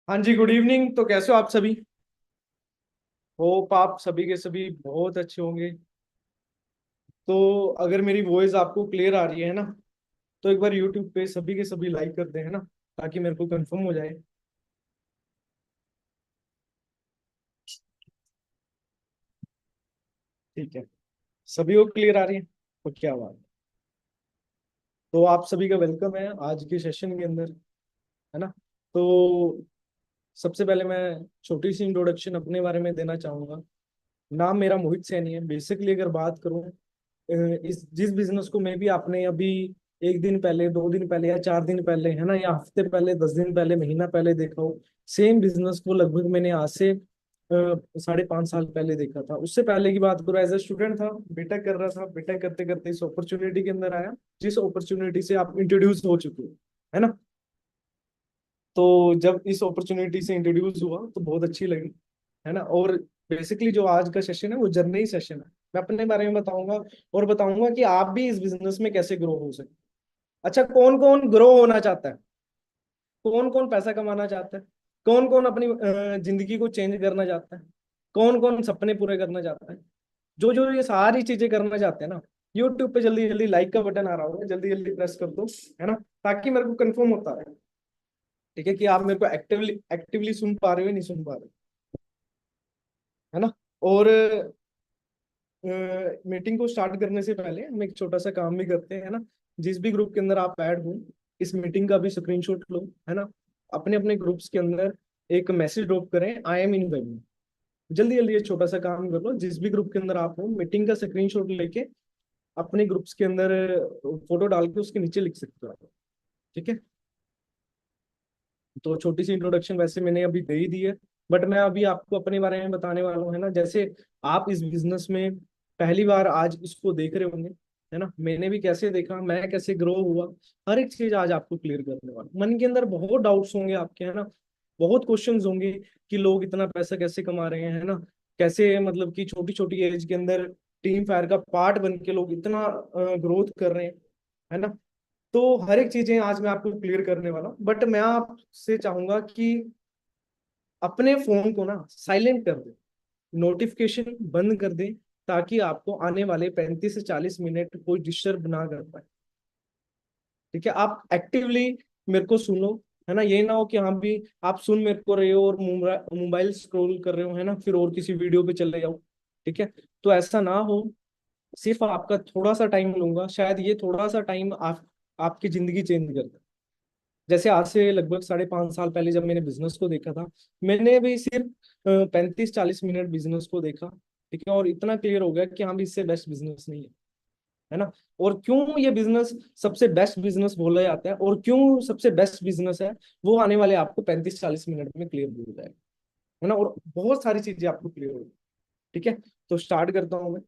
हाँ जी, good evening. तो कैसे हो आप सभी? होप आप सभी के सभी बहुत अच्छे होंगे। तो अगर मेरी वॉइस आपको क्लियर आ रही है ना, तो एक बार यूट्यूब पे सभी के सभी लाइक कर दें, है ना, ताकि मेरे को कंफर्म हो जाए। ठीक है, सभी को क्लियर आ रही है तो क्या बात है। तो आप सभी का वेलकम है आज के सेशन के अंदर, है ना। तो सबसे पहले मैं छोटी सी इंट्रोडक्शन अपने बारे में देना चाहूंगा। नाम मेरा मोहित सैनी है। बेसिकली अगर बात करूं, इस जिस बिजनेस को मैं भी आपने अभी एक दिन पहले, 2 दिन पहले या 4 दिन पहले, है ना, या हफ्ते पहले, 10 दिन पहले, महीना पहले देखा हो, सेम बिजनेस को लगभग मैंने आज से 5.5 साल पहले देखा था। उससे पहले की बात करूँ, एज ए स्टूडेंट था, बीटेक कर रहा था। बीटेक करते करते इस अपॉर्चुनिटी के अंदर आया, जिस अपॉर्चुनिटी से आप इंट्रोड्यूस हो चुके हो, है ना। तो जब इस अपॉर्चुनिटी से इंट्रोड्यूस हुआ तो बहुत अच्छी लगी, है ना। और बेसिकली जो आज का सेशन है वो जर्नी सेशन है। मैं अपने बारे में बताऊंगा और बताऊंगा कि आप भी इस बिजनेस में कैसे ग्रो हो सकते। अच्छा, कौन कौन ग्रो होना चाहता है? कौन कौन पैसा कमाना चाहता है? कौन कौन अपनी जिंदगी को चेंज करना चाहता है? कौन कौन सपने पूरे करना चाहता है? जो जो ये सारी चीजें करना चाहते हैं ना, यूट्यूब पे जल्दी जल्दी लाइक का बटन आ रहा होगा, जल्दी जल्दी प्रेस कर दो, है ना, ताकि मेरे को कंफर्म होता है, ठीक है, कि आप मेरे को एक्टिवली एक्टिवली सुन पा रहे हो या नहीं सुन पा रहे हो, है ना। और मीटिंग को स्टार्ट करने से पहले हम एक छोटा सा काम भी करते हैं, है ना। जिस भी ग्रुप के अंदर आप ऐड हो, इस मीटिंग का भी स्क्रीनशॉट लो, है ना। अपने अपने ग्रुप्स के अंदर एक मैसेज ड्रॉप करें, आई एम इन वेबिनार। जल्दी जल्दी ये छोटा सा काम कर लो। जिस भी ग्रुप के अंदर आप हो, मीटिंग का स्क्रीनशॉट लेके अपने ग्रुप्स के अंदर फोटो डाल के उसके नीचे लिख सकते हो आप, ठीक है। तो छोटी सी इंट्रोडक्शन वैसे मैंने अभी दे ही दी है, बट मैं अभी आपको अपने बारे में बताने वाला हूँ, है ना। जैसे आप इस बिजनेस में पहली बार आज इसको देख रहे होंगे, है ना, मैंने भी कैसे देखा, मैं कैसे ग्रो हुआ, हर एक चीज आज आपको क्लियर करने वाला। मन के अंदर बहुत डाउट्स होंगे आपके, है ना, बहुत क्वेश्चंस होंगे कि लोग इतना पैसा कैसे कमा रहे हैं, है ना, कैसे मतलब कि छोटी छोटी एज के अंदर टीम फायर का पार्ट बन के लोग इतना ग्रोथ कर रहे हैं, है ना। तो हर एक चीजें आज मैं आपको क्लियर करने वाला हूँ, बट मैं आपसे चाहूंगा कि अपने फोन को ना साइलेंट कर दे, नोटिफिकेशन बंद कर दे, ताकि आपको आने वाले 35 से 40 मिनट कोई डिस्टर्ब ना कर पाए, ठीक है। आप एक्टिवली मेरे को सुनो, है ना। ये ना हो कि हाँ भी आप सुन मेरे को रहे हो और मोबाइल स्क्रॉल कर रहे हो, है ना, फिर और किसी वीडियो पे चले जाओ, ठीक है। तो ऐसा ना हो। सिर्फ आपका थोड़ा सा टाइम लूंगा, शायद ये थोड़ा सा टाइम आपकी जिंदगी चेंज कर दे। जैसे आज से लगभग 5.5 साल पहले जब मैंने बिजनेस को देखा था, मैंने भी सिर्फ 35 40 मिनट बिजनेस को देखा, ठीक है, और इतना क्लियर हो गया कि हाँ भी इससे बेस्ट बिजनेस नहीं है ना। और क्यों ये बिजनेस सबसे बेस्ट बिजनेस बोला जाता है और क्यों सबसे बेस्ट बिजनेस है, वो आने वाले आपको 35 40 मिनट में क्लियर हो जाएगा, है ना। और बहुत सारी चीजें आपको क्लियर होगी, ठीक है। तो स्टार्ट करता हूँ मैं।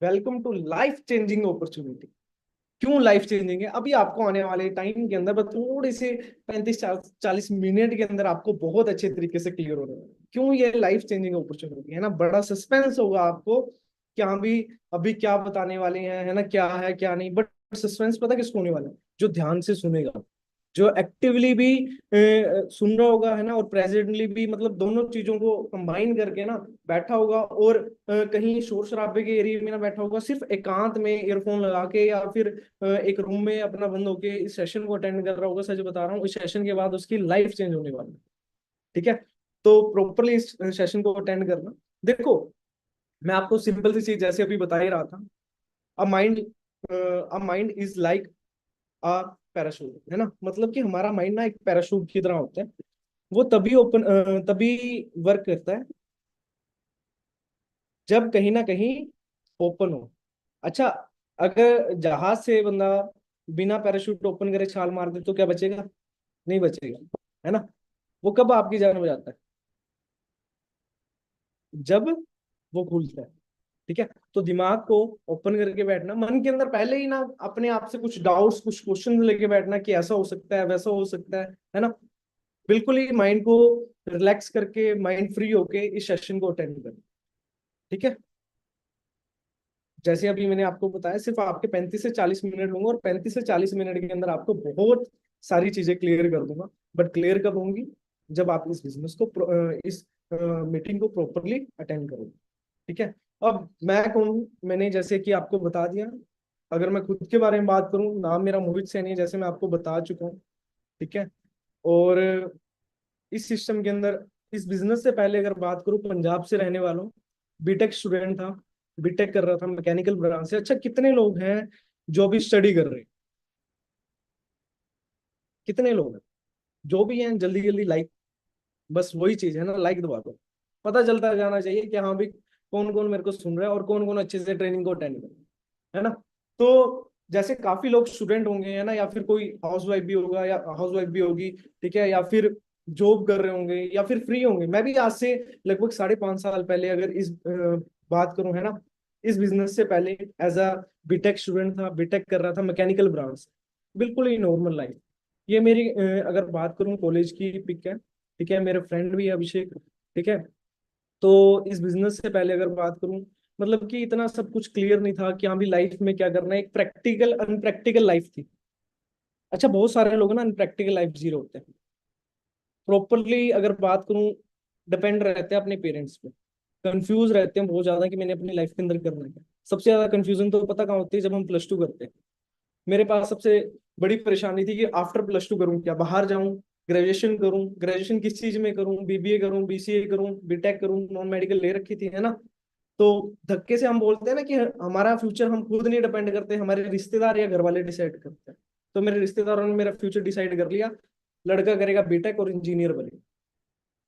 Welcome to life changing opportunity. क्यों लाइफ चेंजिंग है, अभी आपको आने वाले टाइम के अंदर, बस थोड़े से 35 40 मिनट के अंदर आपको बहुत अच्छे तरीके से क्लियर हो रहा है क्यों ये लाइफ चेंजिंग अपॉर्चुनिटी है ना। बड़ा सस्पेंस होगा आपको कि हाँ भी अभी क्या बताने वाले हैं, है ना, क्या है क्या नहीं, बट सस्पेंस पता किसको होने वाला है? जो ध्यान से सुनेगा, जो एक्टिवली भी सुन रहा होगा, है ना, और प्रेजेंटली भी, मतलब दोनों चीजों को कंबाइन करके ना बैठा होगा, और कहीं शोर शराबे के एरिया में ना बैठा होगा, सिर्फ एकांत में ईयरफोन लगा के, या फिर एक रूम में अपना बंद होके इस सेशन को अटेंड कर रहा होगा। सच बता रहा हूँ, इस सेशन के बाद उसकी लाइफ चेंज होने वाली है, ठीक है। तो प्रॉपरली इस सेशन को अटेंड करना। देखो, मैं आपको सिंपल सी चीज जैसे अभी बता ही रहा था, a mind a mind is like a parachute, है ना। मतलब कि हमारा माइंड ना एक पैराशूट की तरह होता है। वो तभी वर्क करता है जब कहीं ना कहीं ओपन हो। अच्छा, अगर जहाज से बंदा बिना पैराशूट ओपन करे छाल मार दे तो क्या बचेगा? नहीं बचेगा, है ना। वो कब आपकी जान बचाता है? जब वो खुलता है, ठीक है। तो दिमाग को ओपन करके बैठना, मन के अंदर पहले ही ना अपने आप से कुछ डाउट्स, कुछ क्वेश्चन लेके बैठना कि ऐसा हो सकता है, वैसा हो सकता है ना। बिल्कुल ही माइंड को रिलैक्स करके, माइंड फ्री होके इस सेशन को अटेंड करें। ठीक है। जैसे अभी मैंने आपको बताया, सिर्फ आपके 35 से 40 मिनट लूंगा, और 35 से 40 मिनट के अंदर आपको बहुत सारी चीजें क्लियर कर दूंगा। बट क्लियर कब होंगी? जब आप इस बिजनेस को इस मीटिंग को प्रॉपरली अटेंड करोगे। ठीक है। अब मैं कौन हूं? मैंने जैसे कि आपको बता दिया। अगर मैं खुद के बारे में बात करूं, नाम मेरा मोहित सैनी है, जैसे मैं आपको बता चुका हूँ। ठीक है। और इस सिस्टम के अंदर, इस बिजनेस से पहले अगर बात करूं, पंजाब से रहने वाला हूँ, बीटेक स्टूडेंट था, बीटेक कर रहा था मैकेनिकल ब्रांच से। अच्छा, कितने लोग हैं जो भी स्टडी कर रहे हैं? कितने लोग हैं? जो भी हैं जल्दी जल्दी लाइक, बस वही चीज है ना, लाइक दबा दो। पता चलता जाना चाहिए कि हाँ भाई, कौन कौन मेरे को सुन रहा है और कौन कौन अच्छे से ट्रेनिंग को अटेंड कर रहा है ना। तो जैसे काफी लोग स्टूडेंट होंगे, है ना, या फिर कोई हाउस वाइफ भी होगा, या हाउस वाइफ भी होगी। ठीक है। या फिर जॉब कर रहे होंगे, या फिर फ्री होंगे। मैं भी आज से लगभग 5.5 साल पहले अगर इस बात करूं, है ना, इस बिजनेस से पहले एज अ बीटेक स्टूडेंट था, बीटेक कर रहा था मैकेनिकल ब्रांच। बिल्कुल ही नॉर्मल लाइफ। ये मेरी अगर बात करूं कॉलेज की पिक है। ठीक है। मेरे फ्रेंड भी है अभिषेक। ठीक है। तो इस बिजनेस से पहले अगर बात करूं, मतलब कि इतना सब कुछ क्लियर नहीं था कि हाँ भी लाइफ में क्या करना है। एक प्रैक्टिकल अनप्रैक्टिकल लाइफ थी। अच्छा, बहुत सारे लोग ना अनप्रैक्टिकल लाइफ जी रहे होते हैं। प्रॉपरली अगर बात करूं, डिपेंड रहते हैं अपने पेरेंट्स पे, कंफ्यूज रहते हैं बहुत ज्यादा कि मैंने अपनी लाइफ के अंदर करना है क्या। सबसे ज्यादा कंफ्यूजन तो पता कहाँ होती है? जब हम प्लस 2 करते हैं। मेरे पास सबसे बड़ी परेशानी थी कि आफ्टर प्लस 2 करूं क्या, बाहर जाऊं, ग्रेजुएशन करूं, ग्रेजुएशन किस चीज में करूं, बीबीए करूं, बीसीए करूं, बीटेक करूं, नॉन मेडिकल ले रखी थी, है ना। तो धक्के से हम बोलते हैं ना कि हमारा फ्यूचर हम खुद नहीं डिपेंड करते, हमारे रिश्तेदार या घर वाले डिसाइड करते हैं। तो मेरे रिश्तेदारों ने मेरा फ्यूचर डिसाइड कर लिया, लड़का करेगा बीटेक और इंजीनियर बनेगा।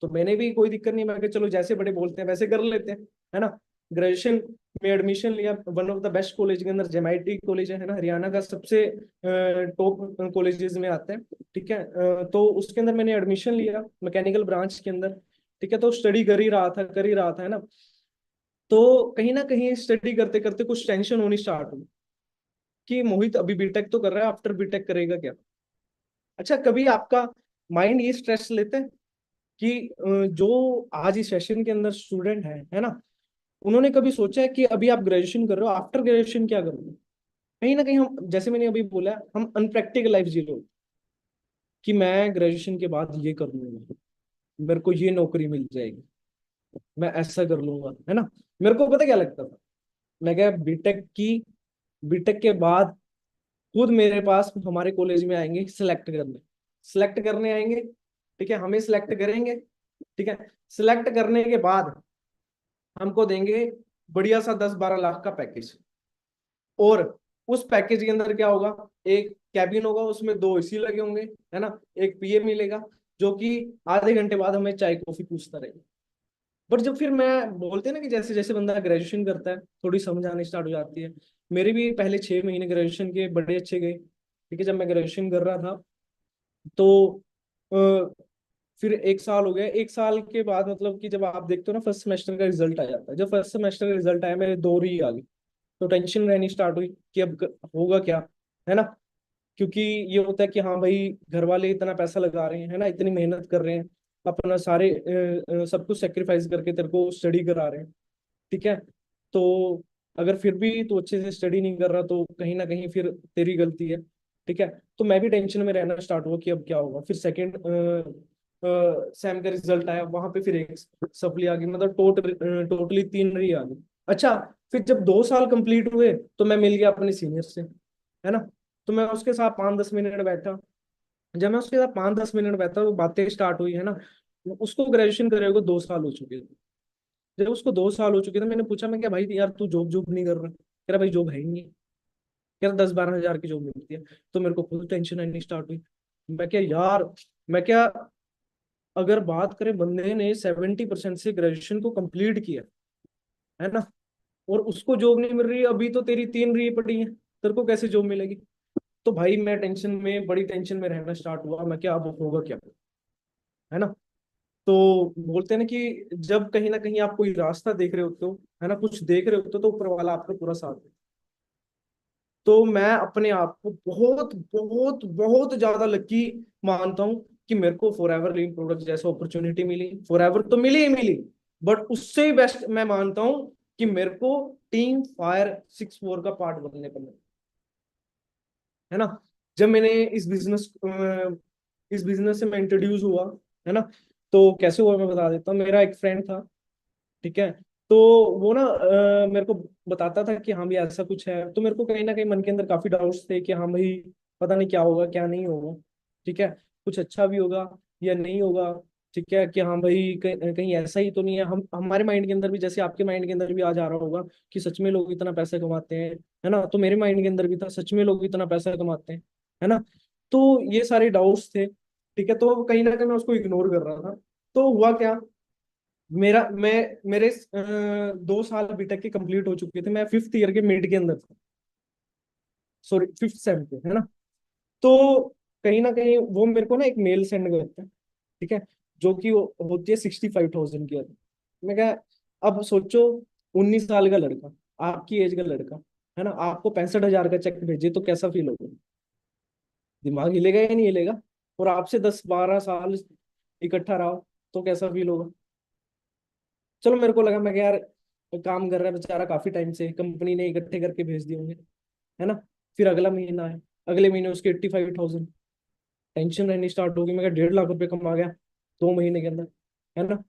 तो मैंने भी कोई दिक्कत नहीं, मैं कहा चलो जैसे बड़े बोलते हैं वैसे कर लेते हैं, है ना। ग्रेजुएशन में एडमिशन लिया one of the best college के अंदर, जेमआईटी कॉलेज है ना, हरियाणा का सबसे टॉप कॉलेजेस में आता है। ठीक है। तो उसके अंदर मैंने एडमिशन लिया मैकेनिकल ब्रांच के अंदर। ठीक है। तो स्टडी कर ही रहा था, कर ही रहा था, है ना। तो कहीं ना कहीं स्टडी करते करते कुछ टेंशन होनी स्टार्ट हुई कि मोहित अभी बीटेक तो कर रहा है, आफ्टर बीटेक करेगा क्या। अच्छा, कभी आपका माइंड ये स्ट्रेस लेते हैं कि जो आज इस सेशन के अंदर स्टूडेंट है ना, उन्होंने कभी सोचा है कि अभी आप ग्रेजुएशन कर रहे हो, आफ्टर ग्रेजुएशन क्या करोगे? कहीं ना कहीं हम, जैसे मैंने अभी बोला, हम अनप्रैक्टिकल लाइफ जी रहे हो कि मैं ग्रेजुएशन के बाद ये कर लूंगा, मेरे को ये नौकरी मिल जाएगी, मैं ऐसा कर लूंगा, है ना। मेरे को पता क्या लगता था? मैं क्या, बीटेक के बाद खुद मेरे पास हमारे कॉलेज में आएंगे सेलेक्ट करने आएंगे। ठीक है। हमें सिलेक्ट करेंगे। ठीक है। सिलेक्ट करने के बाद हमको देंगे बढ़िया सा 10-12 लाख का पैकेज। और उस पैकेज के अंदर क्या होगा? एक कैबिन होगा, उसमें 2 एसी लगे होंगे, है ना। एक पीए मिलेगा, जो कि आधे घंटे बाद हमें चाय कॉफी पूछता रहेगा। बट जब फिर मैं, बोलते हैं ना कि जैसे जैसे बंदा ग्रेजुएशन करता है, थोड़ी समझ आनी स्टार्ट हो जाती है। मेरे भी पहले 6 महीने ग्रेजुएशन के बड़े अच्छे गए। ठीक है। जब मैं ग्रेजुएशन कर रहा था, तो फिर 1 साल हो गया। 1 साल के बाद मतलब कि जब आप देखते हो ना, फर्स्ट सेमेस्टर का रिजल्ट आ जाता है। जब फर्स्ट सेमेस्टर का रिजल्ट आया, मेरे 2 री आ गई। तो टेंशन रहनी स्टार्ट हुई कि अब होगा क्या, है ना। क्योंकि ये होता है कि हाँ भाई, घर वाले इतना पैसा लगा रहे हैं, है ना, इतनी मेहनत कर रहे हैं, अपना सारे सब कुछ सेक्रीफाइस करके तेरे को स्टडी करा रहे हैं। ठीक है। तो अगर फिर भी तू अच्छे से स्टडी नहीं कर रहा, तो कहीं ना कहीं फिर तेरी गलती है। ठीक है। तो मैं भी टेंशन में रहना स्टार्ट हुआ कि अब क्या होगा। फिर सेकंड सेम का रिजल्ट आया, वहां पे फिर एक सप्ली आ गई, मतलब टोटली 3 री आ गई। अच्छा, फिर जब 2 साल कंप्लीट हुए, तो मैं मिल गया अपने सीनियर से, है ना। तो मैं उसके साथ 5-10 मिनट बैठा। जब मैं उसके साथ 5-10 मिनट बैठा, तो बातें स्टार्ट हुई, है ना। उसको ग्रेजुएशन करे हुए 2 साल हो चुके थे। जब उसको 2 साल हो चुके थे, मैंने पूछा, मैं क्या भाई यार, तू जॉब जॉब नहीं कर रहा? कह रहा भाई जॉब है ही नहीं। कह रहा 10-12 हजार की जॉब मिलती है। तो मेरे को खुद टेंशन आनी स्टार्ट हुई। मैं क्या यार, मैं क्या, अगर बात करें, बंदे ने 70% से ग्रेजुएशन को कंप्लीट किया, है ना, और उसको जॉब नहीं मिल रही है, अभी तो तेरी 3 री पड़ी है, तेरे को कैसे जॉब मिलेगी? तो भाई मैं टेंशन में, बड़ी टेंशन में रहना स्टार्ट हुआ। मैं क्या, अब होगा क्या, है ना। तो बोलते हैं ना कि जब कहीं ना कहीं आप कोई रास्ता देख रहे होते हो, है ना, कुछ देख रहे होते हो, तो ऊपर वाला आपका पूरा साथ है। तो मैं अपने आप को बहुत बहुत बहुत ज्यादा लकी मानता हूँ कि मेरे को फॉरएवर लीन प्रोडक्ट जैसे अपॉर्चुनिटी मिली, फॉरएवर तो मिली ही मिली, बट उससे ही बेस्ट मैं मानता हूँ कि मेरे को टीम फायर 64 का पार्ट बनने को मिला, है ना। जब मैंने इस बिजनेस से मैं इंट्रोड्यूस हुआ, है ना, तो कैसे हुआ मैं बता देता हूँ। मेरा एक फ्रेंड था, ठीक है, तो वो ना मेरे को बताता था कि हाँ भी ऐसा कुछ है, तो मेरे को कहीं ना कहीं मन के अंदर काफी डाउट्स थे कि हाँ भाई पता नहीं क्या होगा क्या नहीं होगा, ठीक है, कुछ अच्छा भी होगा या नहीं होगा, ठीक है, कि हाँ भाई कहीं कहीं ऐसा ही तो नहीं है। हम हमारे माइंड के अंदर भी, जैसे आपके माइंड के अंदर भी आ जा रहा होगा कि सच में लोग इतना पैसा कमाते हैं, है ना, तो मेरे माइंड के अंदर भी था सच में लोग इतना पैसा कमाते हैं, है ना। तो ये सारे डाउट्स थे, ठीक है, तो कहीं ना कहीं मैं उसको इग्नोर कर रहा था। तो हुआ क्या, मेरा मैं मेरे 2 साल बीटेक के कंप्लीट हो चुके थे, मैं 5th ईयर के मिड के अंदर था, सॉरी 5th सेम पे, है ना। तो कहीं ना कहीं वो मेरे को ना एक मेल सेंड करते हैं, ठीक है, जो कि होती है 65,000 की। मैं क्या, अब सोचो, 19 साल का लड़का, आपकी एज का लड़का, है ना, आपको 65,000 का चेक भेजे तो कैसा फील होगा, दिमाग हिलेगा या नहीं हिलेगा। और आपसे 10-12 साल इकट्ठा रहा हो तो कैसा फील होगा। चलो मेरे को लगा, मैं क्या यार, काम कर रहा है बेचारा काफी टाइम से, कंपनी ने इकट्ठे करके भेज दिए होंगे, है ना। फिर अगला महीना है, अगले महीने उसके 85,000, टेंशन रहनी स्टार्ट होगी। मैं क्या, 1.5 लाख रुपए कमा गया 2 महीने के अंदर, है ना।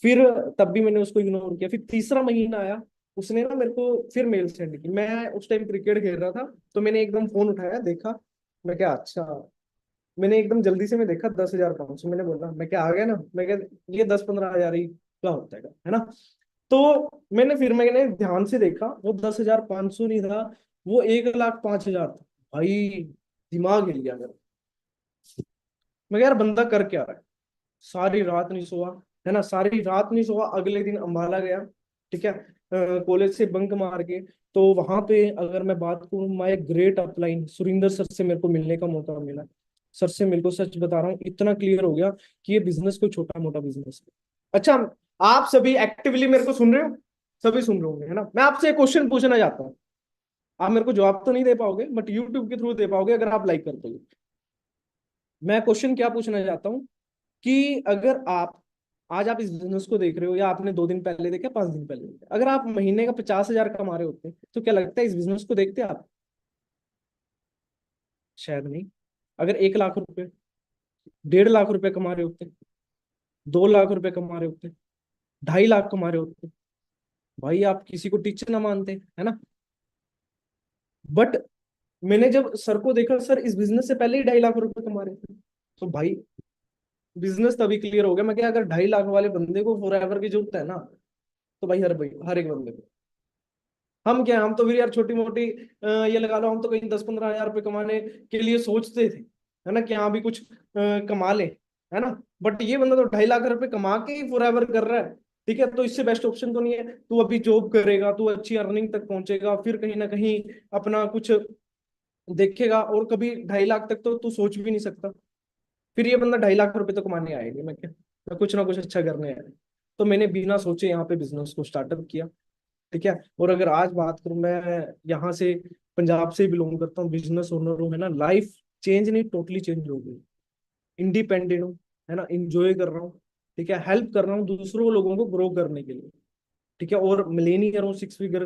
फिर तब भी मैंने उसको इग्नोर किया। फिर तीसरा महीना आया, उसने ना मेरे को फिर मेल सेंड की। मैं उस टाइम क्रिकेट खेल रहा था, तो मैंने एकदम फोन उठाया, देखा, मैं क्या, अच्छा, मैंने एकदम जल्दी से मैं देखा 10,500, मैंने बोला, मैं क्या, आ गया ना, मैं क्या, ये 10-15 हजार ही क्या होता है ना। तो मैंने ध्यान से देखा, वो 10,500 नहीं था, वो 1,05,000 था। भाई दिमाग हिल गया मेरा। मैं कहा, यार बंदा कर क्या रहा है, सारी रात नहीं सोआ, है ना, सारी रात नहीं सोआ। अगले दिन अंबाला गया, ठीक है, कॉलेज से बंक मार के। तो वहां पे अगर मैं बात करूँ, my great upline Surinder sir से मेरे को मिलने का मौका मिला। सर से मेरे को सच बता रहा हूँ, इतना क्लियर हो गया कि ये बिजनेस कोई छोटा मोटा बिजनेस है। अच्छा, आप सभी एक्टिवली मेरे को सुन रहे हो, सभी सुन रहे होंगे, है ना। मैं आपसे एक क्वेश्चन पूछना चाहता हूँ, आप मेरे को जवाब तो नहीं दे पाओगे, बट यूट्यूब के थ्रू दे पाओगे अगर आप लाइक करते हो। मैं क्वेश्चन क्या पूछना चाहता हूँ कि अगर आप आज आप इस बिजनेस को देख रहे हो, या आपने 2 दिन पहले देखा, 5 दिन पहले देखा, अगर आप महीने का 50,000 कमा रहे होते तो क्या लगता है इस बिजनेस को देखते आप? शायद नहीं। अगर 1 लाख रुपए, 1.5 लाख रुपए कमा रहे होते, 2 लाख रुपए कमा रहे होते, 2.5 लाख कमा रहे होते, भाई आप किसी को टीचर ना मानते, है ना। बट मैंने जब सर को देखा, सर इस बिजनेस से पहले ही 2.5 लाख रुपए कमा रहे थे, तो भाई बिजनेस तभी क्लियर हो गया। मैं क्या, अगर 2.5 लाख वाले बंदे को फॉर एवर की जरूरत है ना, तो भाई हर एक बंदे को, हम क्या, हम तो फिर यार छोटी मोटी ये लगा लो, हम तो कहीं 10-15 हजार रुपए कमाने के लिए सोचते थे, है ना, कि हाँ भी कुछ कमा ले, है ना। बट ये बंदा तो 2.5 लाख रुपए कमा के ही फॉर एवर कर रहा है, ठीक है, तो इससे बेस्ट ऑप्शन तो नहीं है। तू अभी जॉब करेगा, तू अच्छी अर्निंग तक पहुंचेगा, फिर कहीं ना कहीं अपना कुछ देखेगा, और कभी 2.5 लाख तक तो तू सोच भी नहीं सकता। फिर ये बंदा 2.5 लाख रुपए तो कमाने आएगा, मैं कुछ ना कुछ अच्छा करने आया। तो मैंने बिना सोचे यहाँ पे बिजनेस को स्टार्टअप किया, ठीक है। और अगर आज बात करूं, मैं यहाँ से पंजाब से बिलोंग करता हूँ, बिजनेस ओनर हूँ, है ना, लाइफ चेंज नहीं, टोटली चेंज हो गई। इंडिपेंडेंट हूँ, है ना, इंजॉय कर रहा हूँ, ठीक है, हेल्प कर रहा हूँ दूसरों लोगों को ग्रो करने के लिए, ठीक है, और मिलेनियर हूँ, 6 फिगर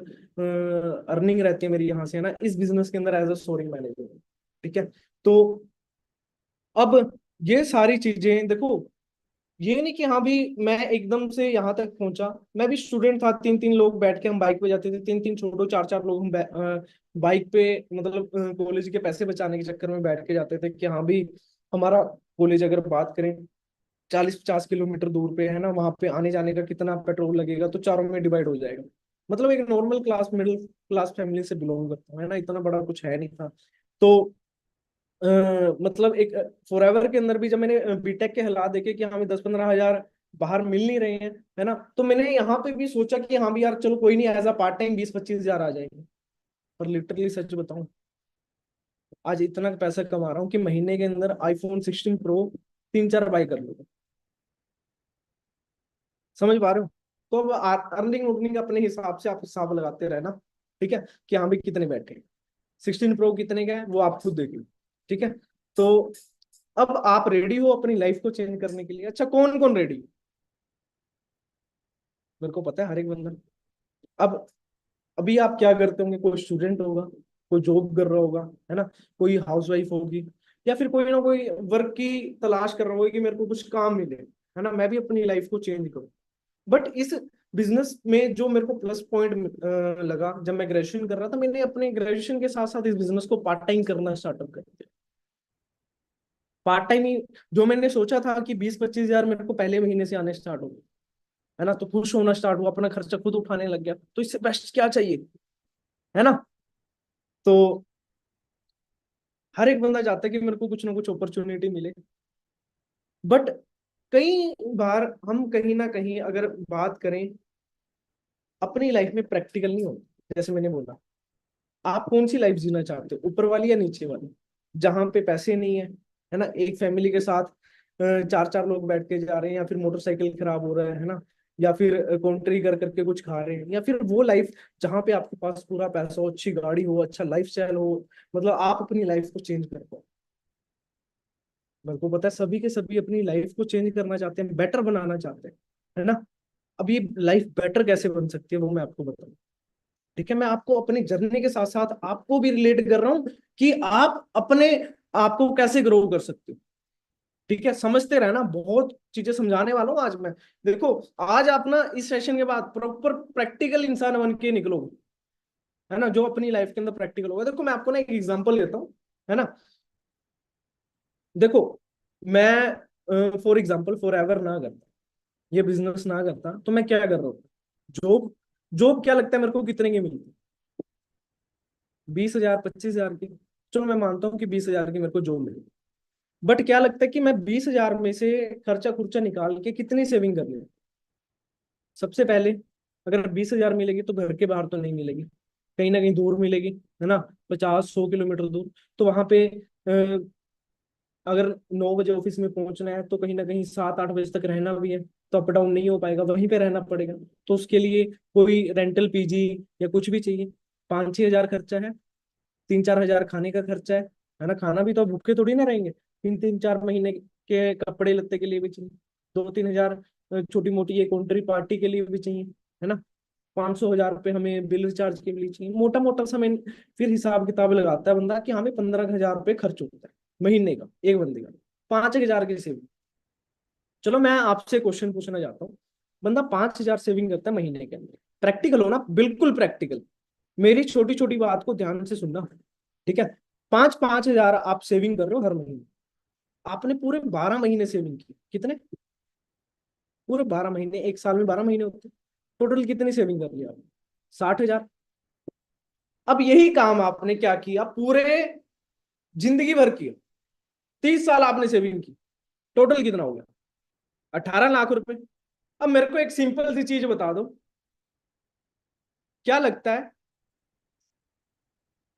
अर्निंग रहती है मेरी यहाँ से, है ना, इस बिजनेस के अंदर एज अ स्टोरिंग मैनेजर, ठीक है। तो अब ये सारी चीजें देखो, ये नहीं कि हाँ भी मैं एकदम से यहाँ तक पहुंचा। मैं भी स्टूडेंट था, 3-3 लोग बैठ के हम बाइक पे जाते थे, 3-3 छोड़ो 4-4 लोग हम बाइक पे, मतलब कॉलेज के पैसे बचाने के चक्कर में बैठ के जाते थे कि हाँ भी हमारा कॉलेज अगर बात करें 40-50 किलोमीटर दूर पे है ना, वहां पे आने जाने का कितना पेट्रोल लगेगा, तो चारों में डिवाइड हो जाएगा। मतलब एक normal class, middle class family से बिलोंग करता हूँ, है ना, इतना बड़ा कुछ है नहीं था। तो मतलब एक फॉरएवर के अंदर भी जब मैंने बीटेक के हालात देखे कि हमें 10-15 हजार बाहर मिल नहीं रहे हैं, है ना, तो मैंने यहाँ पे भी सोचा कि हाँ भी यार चलो कोई नहीं, एज अ पार्ट टाइम 20-25 हजार आ जाएंगे। पर लिटरली सच बताऊं, आज इतना पैसा कमा रहा हूँ कि महीने के अंदर iPhone 16 Pro 3-4 बाई कर लूंगा। समझ पा रहे हो। तो अब अर्निंग उर्निंग अपने हिसाब से आप हिसाब लगाते रहना, ठीक है, कि हाँ भी कितने बैठे। 16 Pro कितने का है वो आप खुद देखिए, ठीक है। तो अब आप रेडी हो अपनी लाइफ को चेंज करने के लिए? अच्छा, कौन कौन रेडी? मेरे को पता है हर एक बंदा। अब अभी आप क्या करते होंगे? कोई स्टूडेंट होगा, कोई जॉब कर रहा होगा, है ना, कोई हाउसवाइफ होगी, या फिर कोई ना कोई वर्क की तलाश कर रहा होगा कि मेरे को कुछ काम मिले, है ना, मैं भी अपनी लाइफ को चेंज करूँ। बट इस बिजनेस में जो मेरे को प्लस पॉइंट लगा, जब मैं ग्रेजुएशन कर रहा था, मैंने अपने ग्रेजुएशन के साथ साथ इस बिजनेस को पार्ट टाइम करना स्टार्टअप कर दिया। पार्ट टाइम ही, जो मैंने सोचा था कि 20-25 हजार मेरे को पहले महीने से आने स्टार्ट हो गए, है ना, तो खुश होना स्टार्ट हुआ, अपना खर्चा खुद उठाने लग गया, तो इससे बेस्ट क्या चाहिए, है ना। तो हर एक बंदा चाहता है कि मेरे को कुछ ना कुछ अपॉर्चुनिटी मिले। बट कई बार हम कहीं ना कहीं अगर बात करें, अपनी लाइफ में प्रैक्टिकल नहीं होता। जैसे मैंने बोला, आप कौन सी लाइफ जीना चाहते हो, ऊपर वाली या नीचे वाली, जहां पे पैसे नहीं है ना, एक फैमिली के साथ चार चार लोग बैठ के जा रहे हैं, या फिर मोटरसाइकिल खराब हो रहा है ना, या फिर कॉन्ट्री कर करके कुछ खा रहे हैं, या फिर वो लाइफ जहां पे आपके पास पूरा पैसा हो, अच्छी गाड़ी हो, अच्छा लाइफ स्टाइल हो, मतलब आप अपनी लाइफ को चेंज कर पाओ। मेरे को पता है सभी के सभी अपनी लाइफ को चेंज करना चाहते हैं, बेटर बनाना चाहते हैं, है ना। अब ये लाइफ बेटर कैसे बन सकती है वो मैं आपको बताऊं। ठीक है, मैं आपको अपनी जर्नी के साथ साथ आपको भी रिलेट कर रहा हूँ कि आप अपने आप को कैसे ग्रो कर सकते हो। ठीक है, समझते रहना, बहुत चीजें समझाने वाला हूँ आज मैं। देखो, आज आप ना इस सेशन के बाद प्रॉपर प्रैक्टिकल इंसान बन के निकलोगे, है ना, जो अपनी लाइफ के अंदर प्रैक्टिकल होगा। देखो, मैं आपको ना एक एग्जांपल देता हूँ, है ना। देखो, मैं फॉर एग्जांपल फॉर एवर ना करता, ये बिजनेस ना करता, तो मैं क्या कर रहा हूँ? जॉब। जॉब क्या लगता है मेरे को कितने की मिलती? 20 हजार, 25 हजार की। चलो मैं मानता हूँ कि 20 हजार की मेरे को जॉब मिली। बट क्या लगता है कि मैं 20 हजार में से खर्चा खुर्चा निकाल के कितनी सेविंग कर लूँ? सबसे पहले, अगर 20 हजार मिलेगी तो घर के बाहर तो नहीं मिलेगी, कहीं ना कहीं दूर मिलेगी, है ना, 50-100 किलोमीटर दूर। तो वहां पे अगर 9 बजे ऑफिस में पहुंचना है, तो कहीं ना कहीं 7-8 बजे तक रहना भी है, तो अप डाउन नहीं हो पाएगा, वहीं पे रहना पड़ेगा। तो उसके लिए कोई रेंटल पीजी या कुछ भी चाहिए, 5-6 हजार खर्चा है। 3-4 हजार खाने का खर्चा है ना, खाना भी तो भूखे थोड़ी ना रहेंगे। 3-3-4 महीने के कपड़े लत्ते के लिए भी चाहिए। 2-3 हजार छोटी मोटी एक कॉन्ट्री पार्टी के लिए भी चाहिए, है ना। 500 हजार रुपये हमें बिल रिचार्ज के लिए चाहिए, मोटा मोटा सा मैं फिर हिसाब किताब लगाता है बंदा कि हमें 15 हजार रुपये खर्च होता है महीने का, एक बंदे का। 5 हजार की सेविंग। चलो मैं आपसे क्वेश्चन पूछना चाहता हूँ, बंदा 5 हजार सेविंग करता है महीने के अंदर, प्रैक्टिकल हो ना, बिल्कुल प्रैक्टिकल। मेरी छोटी छोटी बात को ध्यान से सुनना, ठीक है। 5-5 हजार आप सेविंग कर रहे हो हर महीने। आपने पूरे 12 महीने सेविंग की, कितने? पूरे 12 महीने, एक साल में 12 महीने होते हैं। टोटल कितनी सेविंग कर लिया आपने? 60 हजार। अब यही काम आपने क्या किया, पूरे जिंदगी भर किया। 30 साल आपने सेविंग की, टोटल कितना हो गया? 18 लाख रुपए। अब मेरे को एक सिंपल सी चीज बता दो, क्या लगता है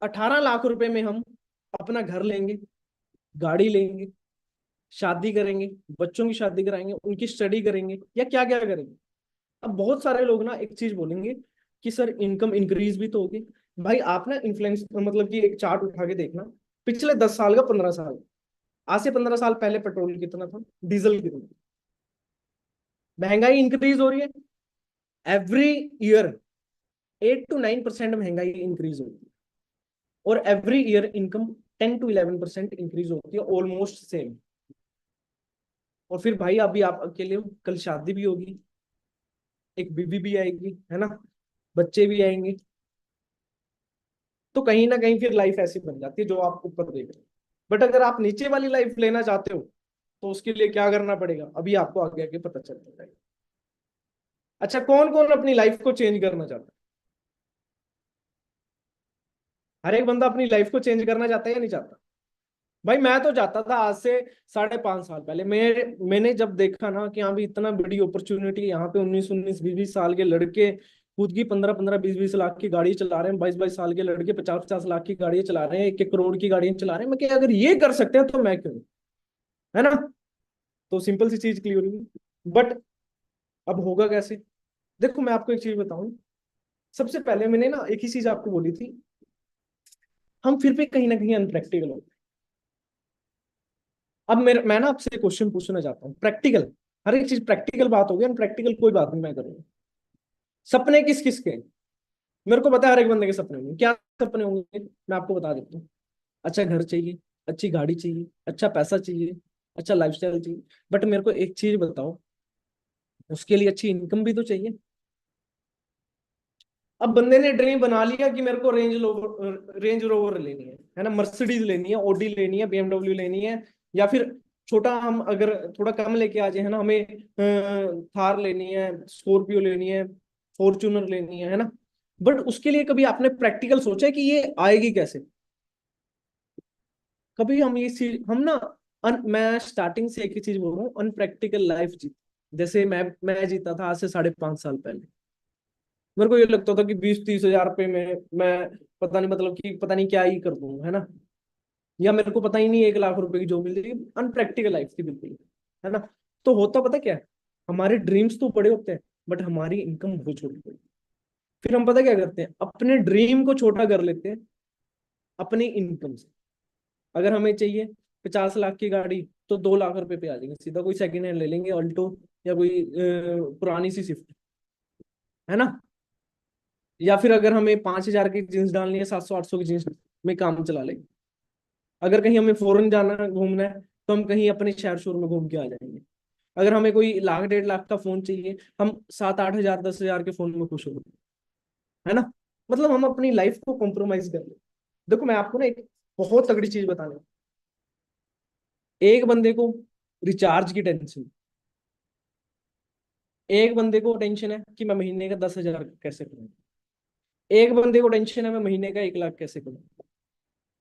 18 लाख रुपए में हम अपना घर लेंगे, गाड़ी लेंगे, शादी करेंगे, बच्चों की शादी कराएंगे, उनकी स्टडी करेंगे, या क्या क्या करेंगे? अब बहुत सारे लोग ना एक चीज बोलेंगे कि सर इनकम इंक्रीज भी तो होगी। भाई आप ना इन्फ्लुएंस, मतलब कि एक चार्ट उठा के देखना, पिछले 10 साल का, 15 साल, आज से 15 साल पहले पेट्रोल कितना था, डीजल कितना था? महंगाई इंक्रीज हो रही है एवरी ईयर। 8-9% महंगाई इंक्रीज होती है, और एवरी ईयर इनकम 10-11% इंक्रीज होती है, ऑलमोस्ट सेम। और फिर भाई अभी आप अकेले हो, कल शादी भी होगी, एक बीवी भी आएगी, है ना, बच्चे भी आएंगे। तो कहीं ना कहीं फिर लाइफ ऐसी बन जाती है जो आप ऊपर देख रहे हो। बट अगर आप नीचे वाली लाइफ लेना चाहते हो, तो उसके लिए क्या करना पड़ेगा, अभी आपको आगे आगे पता चलता है। अच्छा, कौन कौन अपनी लाइफ को चेंज करना चाहता है? हर एक बंदा अपनी लाइफ को चेंज करना चाहता है या नहीं चाहता? भाई मैं तो चाहता था आज से 5.5 साल पहले। मैंने जब देखा ना कि हाँ भी इतना बड़ी अपॉर्चुनिटी यहाँ पे, 19-19 20-20 साल के लड़के खुद की 15-15 20-20 लाख की गाड़ी चला रहे हैं, 22-22 साल के लड़के 50-50 लाख की गाड़ियां चला रहे हैं, 1-1 करोड़ की गाड़ियां चला रहे हैं। मैं क्या, अगर ये कर सकते हैं तो मैं क्यों नहीं? है ना। तो सिंपल सी चीज क्लियर हुई। बट अब होगा कैसे? देखो मैं आपको एक चीज बताऊं, सबसे पहले मैंने ना एक ही चीज आपको बोली थी, हम फिर भी कहीं ना कहीं अनप्रैक्टिकल हो। अब मैं ना आपसे क्वेश्चन पूछना चाहता हूँ, प्रैक्टिकल, हर एक चीज प्रैक्टिकल बात होगी, प्रैक्टिकल कोई बात नहीं मैं करूंगा। सपने किस किस के हैं? मेरे को पता है हर एक बंदे के सपने होंगे। क्या सपने होंगे मैं आपको बता देता हूँ। अच्छा घर चाहिए, अच्छी गाड़ी चाहिए, अच्छा पैसा चाहिए, अच्छा लाइफस्टाइल चाहिए। बट मेरे को एक चीज बताओ, उसके लिए अच्छी इनकम भी तो चाहिए। अब बंदे ने ड्रीम बना लिया कि मेरे को रेंज रोवर लेनी है ना, मर्सिडीज लेनी है, ऑडी लेनी है, BMW लेनी है, या फिर छोटा हम अगर थोड़ा कम लेके आ जाए है ना, हमें थार लेनी है, स्कॉर्पियो लेनी है, फॉर्च्यूनर लेनी है ना। बट उसके लिए कभी आपने प्रैक्टिकल सोचा है कि ये आएगी कैसे? कभी हम ये चीज हम ना मैं स्टार्टिंग से एक ही चीज बोल रहा हूँ, अनप्रैक्टिकल लाइफ जी। जैसे मैं जीता था आज से 5.5 साल पहले। मेरे को ये लगता था कि 20-30 हजार रुपए में मैं पता नहीं, मतलब कि पता नहीं क्या ही कर दूंगा है ना, या मेरे को पता ही नहीं 1 लाख रुपए की जॉब मिल जाएगी। अनप्रैक्टिकल लाइफ थी बिल्कुल, है ना। तो होता पता क्या है, हमारे ड्रीम्स तो बड़े होते हैं बट हमारी इनकम बहुत छोटी होती है। फिर हम पता क्या करते हैं, अपने ड्रीम को छोटा कर लेते हैं अपनी इनकम से। अगर हमें चाहिए 50 लाख की गाड़ी, तो 2 लाख रुपए पे आ जाएंगे सीधा, कोई सेकंड हैंड ले लेंगे ऑल्टो, या कोई पुरानी सी स्विफ्ट, है ना। या फिर अगर हमें 5 हजार की जींस डालनी है, 700-800 की जींस में काम चला लेंगे। अगर कहीं हमें फॉरेन जाना है, घूमना है, तो हम कहीं अपने शहर शोर में घूम के आ जाएंगे। अगर हमें कोई 1 लाख 1.5 लाख का फोन चाहिए, हम 7-8 हजार 10 हजार के फोन में खुश हो गए, है ना। मतलब हम अपनी लाइफ को कॉम्प्रोमाइज कर ले। देखो मैं आपको ना एक बहुत तगड़ी चीज बताने, एक बंदे को रिचार्ज की टेंशन, एक बंदे को टेंशन है कि मैं महीने का 10 हजार कैसे करूँ, एक बंदे को टेंशन है मैं महीने का 1 लाख कैसे करूँ,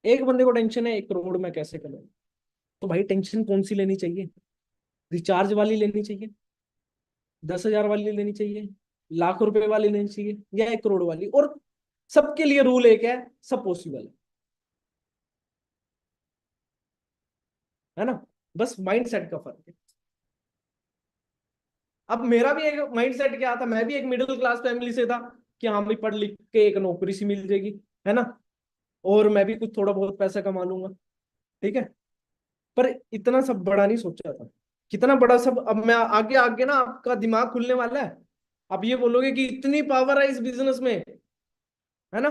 एक बंदे को टेंशन है 1 करोड़ में कैसे करूँ। तो भाई टेंशन कौन सी लेनी चाहिए? रिचार्ज वाली लेनी चाहिए, 10 हजार वाली लेनी चाहिए, लाख रुपए वाली लेनी चाहिए, या 1 करोड़ वाली? और सबके लिए रूल एक है, सब पॉसिबल है ना। बस माइंड सेट का फर्क है। अब मेरा भी एक माइंड सेट क्या था, मैं भी एक मिडिल क्लास फैमिली से था कि हाँ भाई पढ़ लिख के एक नौकरी सी मिल जाएगी, है ना, और मैं भी कुछ थोड़ा बहुत पैसा कमा लूंगा, ठीक है। पर इतना सब बड़ा नहीं सोचा था, कितना बड़ा सब। अब मैं आगे आगे ना आपका दिमाग खुलने वाला है। आप ये बोलोगे कि इतनी पावर है इस बिजनेस में, है ना।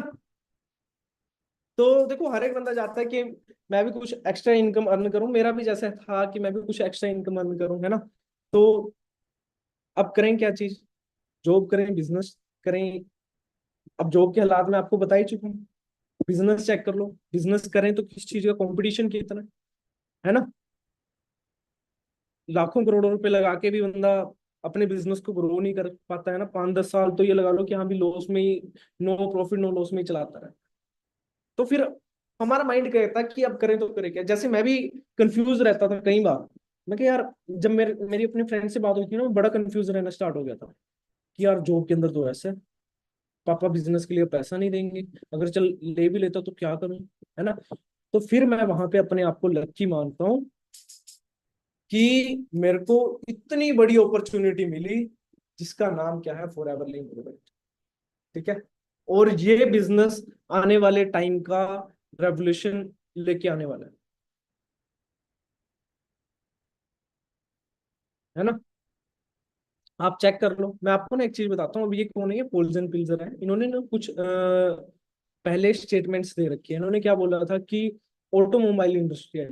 तो देखो हर एक बंदा चाहता है कि मैं भी कुछ एक्स्ट्रा इनकम अर्न करूं, मेरा भी जैसा था कि मैं भी कुछ एक्स्ट्रा इनकम अर्न करूं, है ना। तो अब करें क्या चीज, जॉब करें, बिजनेस करें? अब जॉब के हालात में आपको बता ही चुका हूँ। बिजनेस चेक कर लो, बिजनेस करें तो किस चीज का कंपटीशन कितना है ना। लाखों करोड़ों रुपए लगा के भी बंदा अपने बिजनेस को ग्रो नहीं कर पाता है ना, 5-10 साल तो ये लगा लो कि हाँ भी लॉस में ही, नो प्रॉफिट नो लॉस में ही चलाता है। तो फिर हमारा माइंड कहता है कि अब करें तो करें क्या। जैसे मैं भी कंफ्यूज रहता था कई बार। मैं कि यार, जब मेरी अपने फ्रेंड से बात हुई थी ना, मैं बड़ा कंफ्यूज रहना स्टार्ट हो गया था कि यार जॉब के अंदर तो ऐसा है, पापा बिजनेस के लिए पैसा नहीं देंगे, अगर चल ले भी लेता तो क्या करूं, है ना। तो फिर मैं वहां पे अपने आप को लकी मानता हूँ कि मेरे को इतनी बड़ी अपॉर्चुनिटी मिली, जिसका नाम क्या है, फॉरएवर लिंक प्रोडक्ट, ठीक है। और ये बिजनेस आने वाले टाइम का रेवोल्यूशन लेके आने वाला है ना। आप चेक कर लो। मैं आपको ना एक चीज बताता हूँ, अब ये कौन है, ये पोल्सन पिल्जर है, इन्होंने ना कुछ पहले स्टेटमेंट्स दे रखी है। इन्होंने क्या बोला था कि ऑटोमोबाइल इंडस्ट्री है,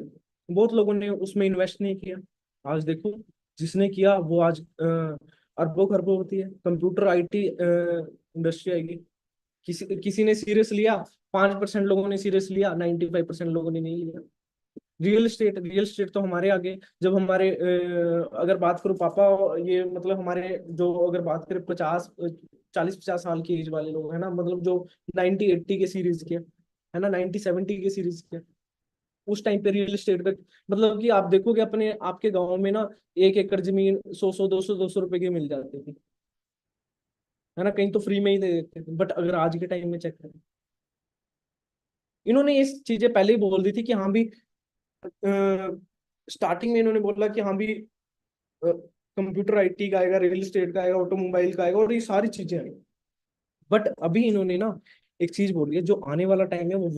बहुत लोगों ने उसमें इन्वेस्ट नहीं किया। आज देखो, जिसने किया वो आज अरबों खरबों होती है। कंप्यूटर IT इंडस्ट्री आएगी, किसी किसी ने सीरियस लिया, 5% लोगों ने सीरियस लिया, 95% लोगों ने नहीं लिया। रियल एस्टेट तो हमारे आगे। जब हमारे अगर बात करूं पापा, ये मतलब हमारे जो अगर बात करें 40-50 साल की एज वाले लोग है ना, मतलब जो 90-80 के सीरीज के, है ना, 90-70 के सीरीज के, उस टाइम पे रियल एस्टेट पे मतलब कि आप देखोगे अपने आपके गांव में ना, 1 एकड़ जमीन 100-100 200-200 रुपए की मिल जाती थी, है ना, कहीं तो फ्री में ही दे देते थे। बट अगर आज के टाइम में चेक करें, इन्होंने ये चीजें पहले ही बोल दी थी कि हाँ भी, स्टार्टिंग में इन्होंने बोला कि हाँ भी कंप्यूटर IT का आएगा, रियल एस्टेट का आएगा, ऑटोमोबाइल का आएगा, और ये सारी चीजें आएंगी। बट अभी इन्होंने ना एक चीज बोली है, जो आने वाला टाइम है वो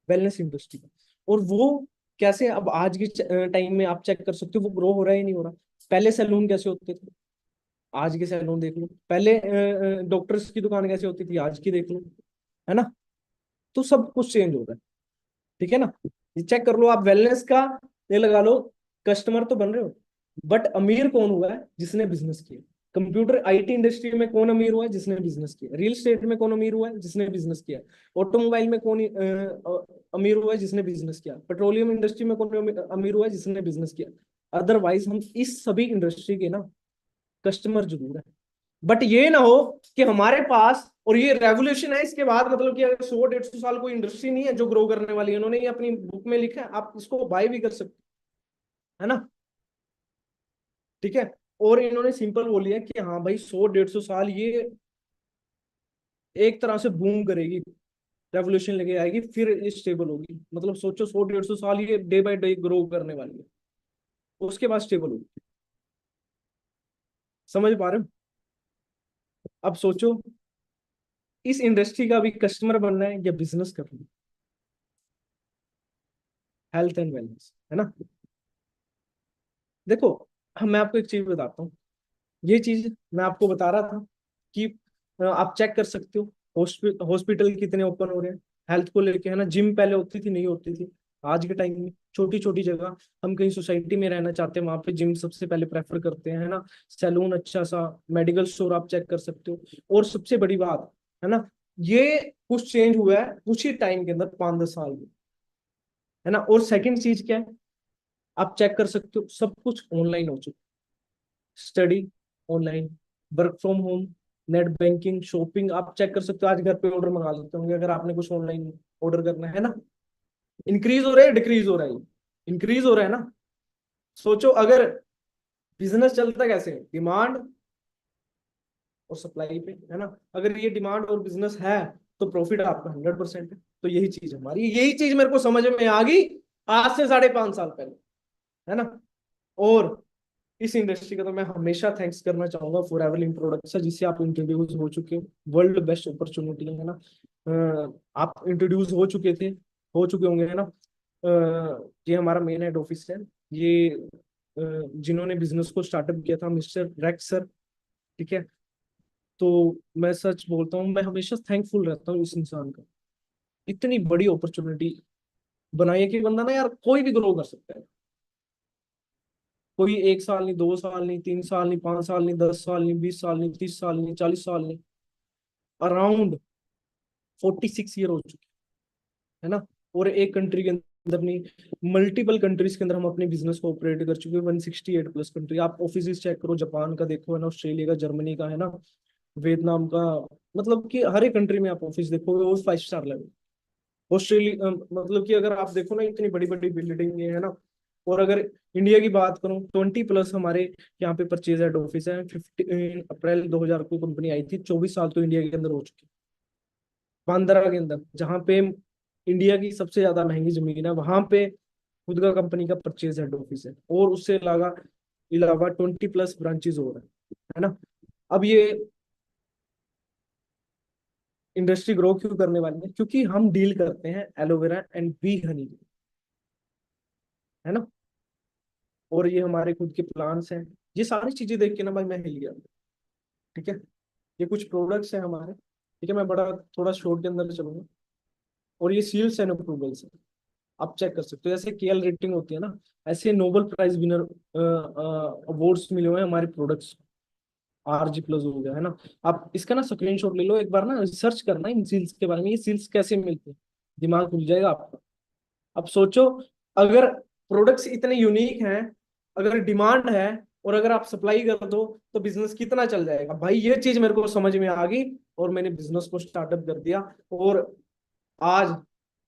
वेलनेस इंडस्ट्री का। और वो कैसे अब आज के टाइम में आप चेक कर सकते हो वो ग्रो हो रहा है या नहीं हो रहा। पहले सैलून कैसे होते थे, आज के सैलून देख लो। पहले डॉक्टर्स की दुकान कैसे होती थी, आज की देख लो, है ना। तो सब कुछ चेंज हो रहा है, ठीक है ना। ये चेक कर लो आप, वेलनेस का ये लगा लो, कस्टमर तो बन रहे हो, बट अमीर कौन हुआ है, जिसने बिजनेस किया। कंप्यूटर आईटी इंडस्ट्री में कौन अमीर हुआ है, जिसने बिजनेस किया। रियल एस्टेट में कौन अमीर हुआ है, जिसने बिजनेस किया। ऑटोमोबाइल में कौन अमीर हुआ है, जिसने बिजनेस किया। पेट्रोलियम इंडस्ट्री में कौन अमीर हुआ है, जिसने बिजनेस किया। अदरवाइज हम इस सभी इंडस्ट्री के ना कस्टमर जरूर है, बट ये ना हो कि हमारे पास, और ये रेवोल्यूशन है इसके बाद, मतलब कि अगर 100-150 साल कोई इंडस्ट्री नहीं है जो ग्रो करने वाली है। उन्होंने ये अपनी बुक में लिखा है, आप इसको बाय भी कर सकते है ना, ठीक है। और इन्होंने सिंपल बोली है कि हाँ भाई 100-150 साल ये एक तरह से बूम करेगी, रेवोल्यूशन लेके आएगी, फिर ये स्टेबल होगी। मतलब सोचो 100-150 साल ये डे बाय डे ग्रो करने वाली है, उसके बाद स्टेबल होगी। समझ पा रहे हो। अब सोचो इस इंडस्ट्री का भी कस्टमर बनना है या बिजनेस करना है। हेल्थ एंड वेलनेस, है ना। देखो हम, मैं आपको एक चीज बताता हूँ। ये चीज मैं आपको बता रहा था कि आप चेक कर सकते हो हॉस्पिटल कितने ओपन हो रहे हैं हेल्थ को लेके, है ना। जिम पहले होती थी, नहीं होती थी। आज के टाइम में छोटी छोटी जगह, हम कहीं सोसाइटी में रहना चाहते हैं, वहां पे जिम सबसे पहले प्रेफर करते हैं, है ना। सैलून अच्छा सा, मेडिकल स्टोर आप चेक कर सकते हो। और सबसे बड़ी बात, है ना, ये कुछ चेंज हुआ है कुछ ही टाइम के अंदर, 5-10 साल में, है ना। और सेकंड चीज क्या है, आप चेक कर सकते हो सब कुछ ऑनलाइन हो चुका। Study online, work from home, net banking, shopping, आप चेक कर सकते हो। आज घर पे ऑर्डर मंगा लेते होंगे अगर आपने कुछ ऑनलाइन ऑर्डर करना है ना। इंक्रीज हो रहा है, डिक्रीज हो रहा है, इंक्रीज हो रहा है ना। सोचो अगर बिजनेस चलता कैसे, डिमांड और सप्लाई पे, है ना। अगर ये डिमांड और बिजनेस है तो प्रॉफिट आपका 100% है। तो यही चीज हमारी, यही चीज मेरे को समझ में आ गई आज से 5.5 साल पहले, है ना। और इस इंडस्ट्री का तो मैं हमेशा थैंक्स करना चाहूंगा, फॉर एवरलिंग प्रोडक्ट्स है, जिससे आप इंट्रोड्यूस हो चुके हो। वर्ल्ड बेस्ट अपॉर्चुनिटी है ना। आप इंट्रोड्यूस हो चुके थे, हो चुके होंगे, है ना। ये हमारा मेन हेड ऑफिस है। ये जिन्होंने बिजनेस को स्टार्टअप किया था, मिस्टर रेक्स सर, ठीक है। तो मैं सच बोलता हूँ, मैं हमेशा थैंकफुल रहता हूँ इस इंसान का। इतनी बड़ी अपॉर्चुनिटी बनाई है कि बंदा ना यार कोई भी ग्रो कर सकता है। कोई 1 साल नहीं, 2 साल नहीं, 3 साल नहीं, 5 साल नहीं, 10 साल नहीं, 20 साल नहीं, 30 साल नहीं, 40 साल नहीं, अराउंड 46 ईयर हो चुके, है ना। और एक कंट्री के अंदर नहीं, मल्टीपल कंट्रीज के अंदर हम अपने बिजनेस को ऑपरेट कर चुके हैं। 168+ कंट्री, आप ऑफिस चेक करो, जापान का देखो, है ना, ऑस्ट्रेलिया का, जर्मनी का, है ना, वियतनाम का। मतलब कि हर एक कंट्री में आप ऑफिस देखोगे वो 5 स्टार लेवल। ऑस्ट्रेलिया, मतलब कि अगर आप देखो ना, इतनी बड़ी बड़ी बिल्डिंग है ना। और अगर इंडिया की बात करूं, 20+ हमारे यहाँ पे परचेज हेड ऑफिस है। 15 अप्रैल 2000 को कंपनी आई थी, 24 साल तो इंडिया के अंदर हो चुके। बांद्रा के अंदर, जहाँ पे इंडिया की सबसे ज्यादा महंगी जमीन है, वहां पे खुद का कंपनी का परचेज हेड ऑफिस है। और उससे अलावा अलावा 20+ ब्रांचेज हो रहा है ना। अब ये इंडस्ट्री ग्रो क्यों करने वाली है, क्योंकि हम डील करते हैं एलोवेरा एंड बी हनी, है ना। और ये हमारे खुद के प्लान्स हैं। ये सारी चीजें देख के ना भाई मैं हिल गया, ठीक है। ये कुछ प्रोडक्ट्स हैं हमारे, ठीक है। मैं बड़ा थोड़ा शॉर्ट के अंदर चलूंगा। और ये सील्स एंड अप्रूवल्स हैं, आप चेक कर सकते हो। जैसे केएल रेटिंग होती है ना, ऐसे नोबेल प्राइज विनर अवार्ड्स मिले हुए हैं हमारे प्रोडक्ट्स। RG+ हो गया, है ना। आप इसका ना स्क्रीनशॉट ले लो एक बार, ना रिसर्च करना इन सील्स के बारे में, ये सील्स कैसे मिलते हैं, दिमाग खुल जाएगा आपका। अब सोचो अगर प्रोडक्ट्स इतने यूनिक हैं, अगर डिमांड है, और अगर आप सप्लाई कर दो, तो बिजनेस कितना चल जाएगा भाई। ये चीज मेरे को समझ में आ गई, और मैंने बिजनेस को स्टार्टअप कर दिया। और आज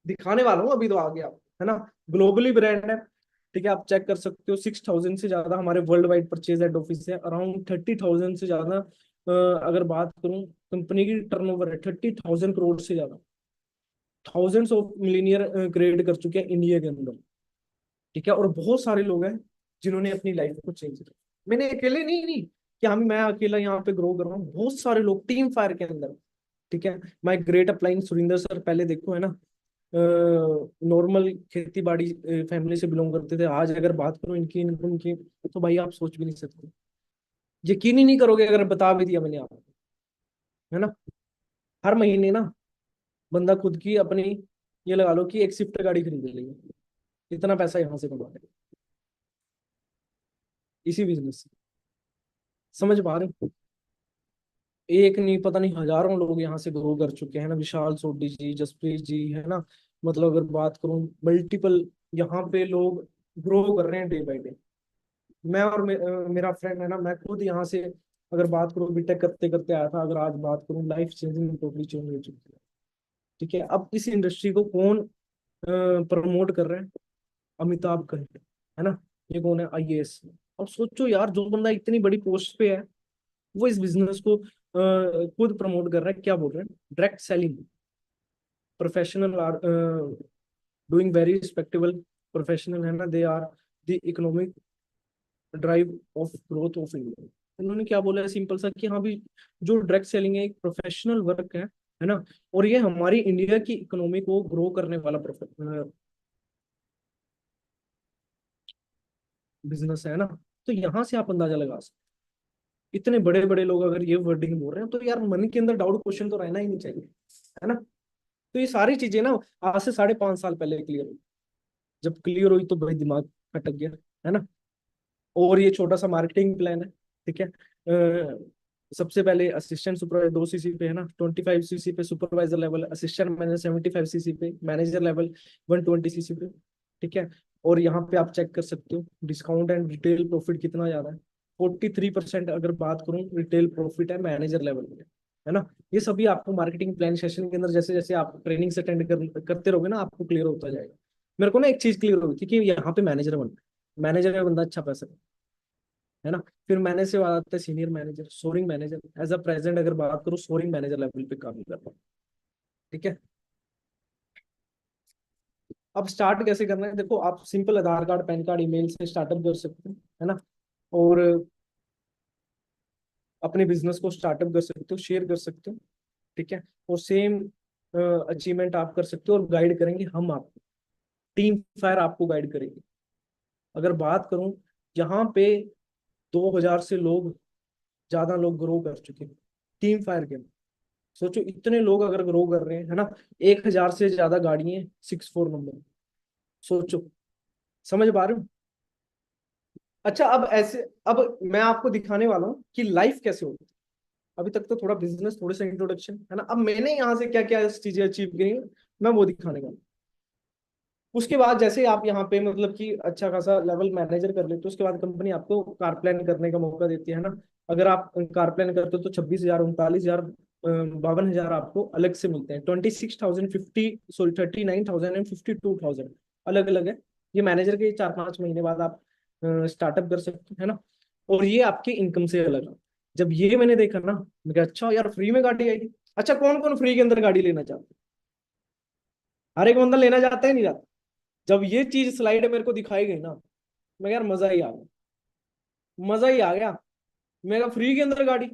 दिखाने वाला हूँ, अभी तो आ गया, है ना। ग्लोबली ब्रांड है, ठीक है। आप चेक कर सकते हो, 6,000 से ज्यादा हमारे world wide purchase head office है। अराउंड 30,000 से ज्यादा, अगर बात करूं, कंपनी की टर्नओवर है 30,000 करोड़ से ज्यादा। थाउजेंड्स ऑफ मिलीनियर क्रिएट कर चुके हैं इंडिया के अंदर, ठीक है। और बहुत सारे लोग हैं जिन्होंने अपनी लाइफ को चेंज किया। मैंने अकेले नहीं नहीं कि हम, मैं अकेला यहाँ पे ग्रो कर रहा हूँ, बहुत सारे लोग टीम फायर के अंदर, ठीक है। My great upline Surinder sir, पहले देखो, है ना। नॉर्मल खेती बाड़ी फैमिली से बिलोंग करते थे, आज अगर बात करूं इनकी इनकम की, तो भाई आप सोच भी नहीं सकते, यकीन ही नहीं करोगे अगर बता भी दिया मैंने आपको, है ना। हर महीने ना बंदा खुद की अपनी, ये लगा लो कि एक स्विफ्ट गाड़ी खरीद लेगा, इतना पैसा यहाँ से कमा लेगा इसी बिजनेस से। समझ पा रहे हो? एक नहीं, पता नहीं हजारों लोग यहाँ से ग्रो कर चुके हैं ना, विशाल सोडी जी, जसप्रीत जी, है ना। मतलब अगर बात करूं मल्टीपल, यहाँ पे लोग ग्रो कर रहे हैं डे बाय डे। मैं और मेरा फ्रेंड है ना, मैं खुद यहाँ से अगर बात करूं बीटेक करते करते आया था, अगर आज बात करूं लाइफ चेंजिंग, टोटली चेंज हो चुकी है। ठीक है, अब इस इंडस्ट्री को कौन प्रमोट कर रहा है? अमिताभ घंट, है ना। ये कौन है? आईएएस। अब सोचो यार, जो बंदा इतनी बड़ी पोस्ट पे है, वो इस बिजनेस को खुद प्रमोट कर रहा है। क्या बोल रहे हैं? Direct selling, professional are doing very respectable professional, है ना, they are the economic drive of growth of India. उन्होंने क्या बोला है सिंपल सा, कि हाँ भी, जो डायरेक्ट सेलिंग है एक प्रोफेशनल वर्क है ना, और ये हमारी इंडिया की इकोनॉमी को ग्रो करने वाला बिजनेस है ना। तो यहाँ से आप अंदाजा लगा सकते, इतने बड़े बड़े लोग अगर ये वर्डिंग बोल रहे हैं, तो यार मन के अंदर डाउट क्वेश्चन तो रहना ही नहीं चाहिए, है ना। तो ये सारी चीजें ना आज से 5.5 साल पहले क्लियर हुई। जब क्लियर हुई तो भाई दिमाग खटक गया, है ना। और ये छोटा सा मार्केटिंग प्लान है, ठीक है। सबसे पहले असिस्टेंट सुपरवाइजर 2 सीसी पे, है ना, 25 सीसी पे supervisor level, assistant manager 75 CC पे, मैनेजर लेवल 120 सीसी पे, ठीक है। और यहाँ पे आप चेक कर सकते हो डिस्काउंट एंड रिटेल प्रॉफिट कितना ज्यादा है। 43% अगर बात करूँ रिटेल प्रॉफिट है मैनेजर लेवल में, है ना। ये सभी आपको मार्केटिंग प्लान सेशन के अंदर जैसे जैसे आप ट्रेनिंग से अटेंड करते रहोगे ना, आपको क्लियर होता जाएगा। मेरे को ना एक चीज क्लियर हुई थी कि यहाँ पे मैनेजर बन, मैनेजर का बंदा अच्छा पैसा है ना। फिर मैनेजर से बात आते हैं senior manager, souring manager. As a present अगर बात करूँ, सोरिंग मैनेजर लेवल पे काम कर रहा हूँ, ठीक है। अब स्टार्ट कैसे करना है? देखो, आप सिंपल आधार कार्ड, पैन कार्ड, ईमेल से स्टार्टअप कर सकते हो, है ना। और अपने बिजनेस को स्टार्टअप कर सकते हो, शेयर कर सकते हो, ठीक है। और सेम अचीवमेंट आप कर सकते हो, और गाइड करेंगे हम आपको, टीम फायर आपको गाइड करेगी। अगर बात करूं, यहाँ पे 2000 से लोग, ज्यादा लोग ग्रो कर चुके हैं टीम फायर के। सोचो इतने लोग अगर ग्रो कर रहे हैं, है ना। 1000 से ज्यादा गाड़ियां 64 नंबर, सोचो। समझ पा रहे हो? अच्छा, अब ऐसे, अब मैं आपको दिखाने वाला हूँ कि लाइफ कैसे होती है। अभी तक तो थोड़ा बिजनेस, थोड़े से इंट्रोडक्शन, है ना। अब मैंने यहाँ से क्या क्या चीजें अचीव की हैं, मैं वो दिखाने वाला हूँ। उसके बाद जैसे आप यहाँ पे मतलब कि अच्छा खासा लेवल मैनेजर कर लेते हो, उसके बाद कंपनी आपको कार प्लान करने का मौका देती है ना। अगर आप कार प्लान करते हो तो 26,000, 39,000, 52,000 आपको अलग से मिलते हैं। 26,000, 39,000 एंड 52,000 अलग अलग है। ये मैनेजर के 4-5 महीने बाद आप स्टार्टअप कर सकते हो, है ना। और ये आपकी इनकम से अलग है। जब ये मैंने देखा ना, मैं कहा अच्छा यार फ्री में गाड़ी आएगी। अच्छा, कौन कौन फ्री के अंदर गाड़ी लेना चाहता है? हर एक बंदा लेना चाहता है, नहीं चाहता? जब ये चीज स्लाइड मेरे को दिखाई गई ना, मैं यार मजा ही आ गया, मजा ही आ गया। मेरा फ्री के अंदर गाड़ी,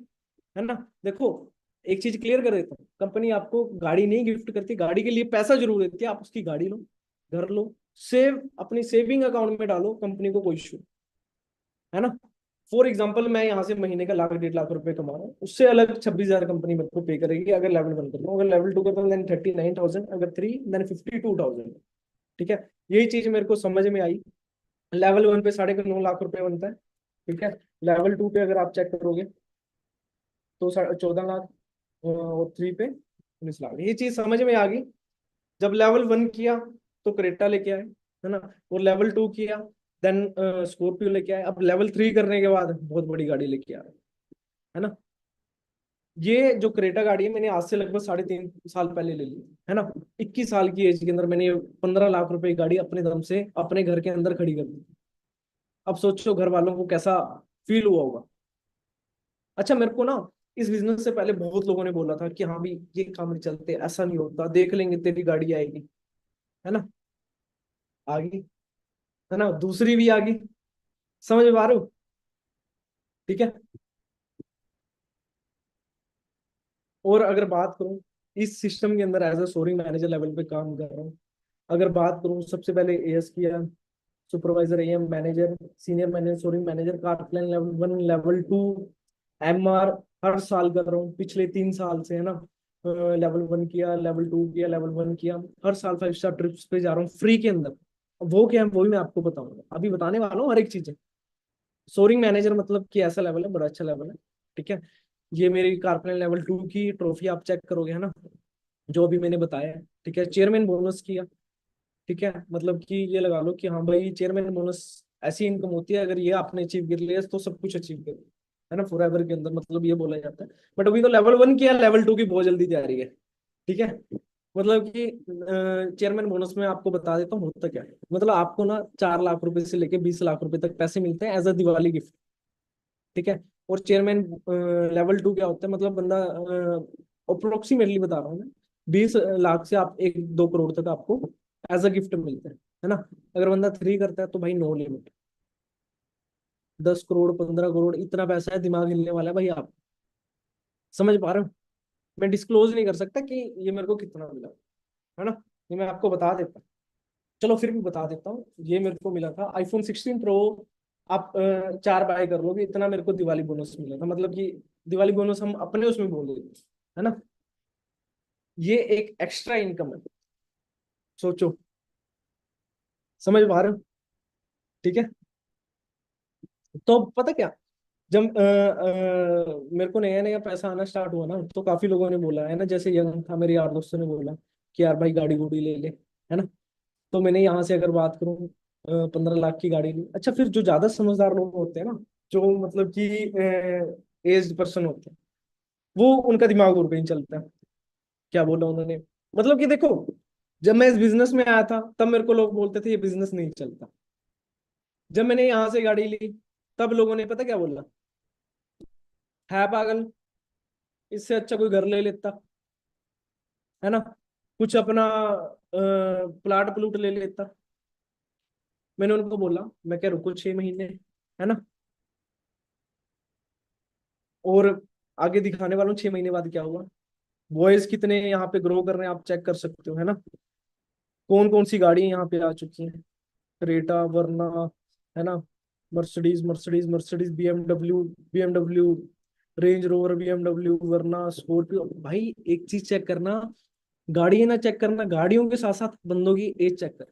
है ना। देखो, एक चीज क्लियर कर देता हूँ, कंपनी आपको गाड़ी नहीं गिफ्ट करती, गाड़ी के लिए पैसा जरूर देती है। आप उसकी गाड़ी लो, घर लो, सेव अपनी सेविंग अकाउंट में डालो, कंपनी को कोई इशू, है ना। फॉर एग्जाम्पल, मैं यहाँ से महीने का 1 लाख 1.5 लाख रुपए कमा रहा हूँ, उससे अलग 26,000 कंपनी मेरे को पे करेगी अगर लेवल 1 करता हूँ। अगर लेवल 2 करता हूँ देन 39,000, अगर 3 देन 52,000, ठीक है। यही चीज मेरे को समझ में आई। लेवल 1 पे 9.5 लाख रुपए बनता है, ठीक है। लेवल 2 पे अगर आप चेक करोगे तो 14 लाख, और 3 पे 19 लाख। ये चीज समझ में आ गई। जब लेवल 1 किया तो क्रेटा लेके आए, है ना। और लेवल 2 किया देन स्कॉर्पियो लेके आए। अब लेवल 3 करने के बाद बहुत बड़ी गाड़ी लेके आ रहे हैं, है ना। ये जो क्रेटा गाड़ी है, मैंने आज से लगभग 3.5 साल पहले ले ली, है ना। 21 साल की एज के अंदर मैंने 15 लाख रुपए की गाड़ी अपने दम से अपने घर के अंदर खड़ी कर दी। अब सोचो घर वालों को कैसा फील हुआ होगा। अच्छा, मेरे को ना इस बिजनेस से पहले बहुत लोगों ने बोला था कि हाँ भी ये काम नहीं चलते, ऐसा नहीं होता, देख लेंगे तेरी गाड़ी आएगी, है ना। आ गई, है ना, दूसरी भी आ गई। समझ पा रहे हो? ठीक है। और अगर बात करूं, इस सिस्टम के अंदर as a soaring manager level पे काम कर रहा हूँ, अगर बात करूँ, सबसे पहले एएस किया, supervisor, AM, manager, senior manager, souring manager, कारप्लान लेवल 1, लेवल 2, एमआर हर साल कर रहा हूँ पिछले 3 साल से, है ना। लेवल 1 किया, लेवल 2 किया, लेवल 1 किया, हर साल 5 स्टार ट्रिप्स पे जा रहा हूँ फ्री के अंदर। वो क्या है वो भी मैं आपको बताऊंगा, अभी बताने वाला हूँ हर एक चीज। सोरिंग मैनेजर मतलब कि ऐसा लेवल है, बड़ा अच्छा लेवल है। ठीक है, ये मेरी कारप्लान लेवल 2 की ट्रॉफी आप चेक करोगे, है ना, जो अभी मैंने बताया है। ठीक है, चेयरमैन बोनस किया। ठीक है, मतलब कि ये लगा लो कि हाँ भाई, चेयरमैन बोनस ऐसी इनकम होती है, अगर ये आपने अचीव कर लिया तो सब कुछ अचीव कर लिया, है ना, फॉर एवर के अंदर, मतलब ये बोला जाता है। बट अभी तो लेवल 1 किया, लेवल 2 की बहुत जल्दी तैयारी है। ठीक है, मतलब कि चेयरमैन बोनस में आपको बता देता हूँ होता क्या है। मतलब आपको ना 4 लाख रुपए से लेके 20 लाख रुपए तक पैसे मिलते हैं एज अ दिवाली गिफ्ट। ठीक है, और चेयरमैन लेवल 2 क्या होता है, मतलब बंदा, अप्रोक्सीमेटली बता रहा हूँ मैं, 20 लाख से आप 1-2 करोड़ तक आपको एज अ गिफ्ट मिलते हैं, है ना। अगर बंदा 3 करता है तो भाई नो लिमिट, 10 करोड़, 15 करोड़, इतना पैसा है, दिमाग हिलने वाला है भाई आप। समझ पा रहे हो। मैं डिस्क्लोज नहीं कर सकता कि ये मेरे को कितना मिला, है ना, ये मैं आपको बता देता हूँ। चलो फिर भी बता देता हूँ, ये मेरे को मिला था iPhone 16 Pro। आप 4 बाय कर लोगे, इतना मेरे को दिवाली बोनस मिला था, मतलब कि दिवाली बोनस हम अपने उसमें बोल देते हैं, है ना। ये एक एक्स्ट्रा इनकम है, सोचो। समझ पा रहे हो। ठीक है, तो पता क्या, जब मेरे को नया नया पैसा आना स्टार्ट हुआ ना, तो काफी लोगों ने बोला, है ना, जैसे यंग था, मेरे यार दोस्तों ने बोला कि यार भाई गाड़ी गुड़ी ले ले, है ना। तो मैंने यहाँ से अगर बात करूँ, 15 लाख की गाड़ी ली। अच्छा, फिर जो ज्यादा समझदार लोग होते हैं ना, जो मतलब कि एज्ड पर्सन होते हैं, वो उनका दिमाग और कहीं चलता है। क्या बोला उन्होंने, मतलब कि देखो, जब मैं इस बिजनेस में आया था तब मेरे को लोग बोलते थे ये बिजनेस नहीं चलता। जब मैंने यहाँ से गाड़ी ली, तब लोगों ने पता क्या बोला, है पागल, इससे अच्छा कोई घर ले लेता, है ना, कुछ अपना प्लाट प्लूट ले लेता। मैंने उनको बोला, मैं क्या, रुको 6 महीने, है ना, और आगे दिखाने वालों 6 महीने बाद क्या हुआ। बॉयज कितने यहाँ पे ग्रो कर रहे हैं आप चेक कर सकते हो, है ना। कौन कौन सी गाड़ी यहाँ पे आ चुकी हैं, क्रेटा, वरना, है ना, Mercedes Mercedes Mercedes, BMW BMW, range rover, BMW, वरना, स्कॉर्पियो। भाई एक चीज चेक करना, गाड़ी ना चेक करना, गाड़ियों के साथ साथ बंदों की एज चेक कर।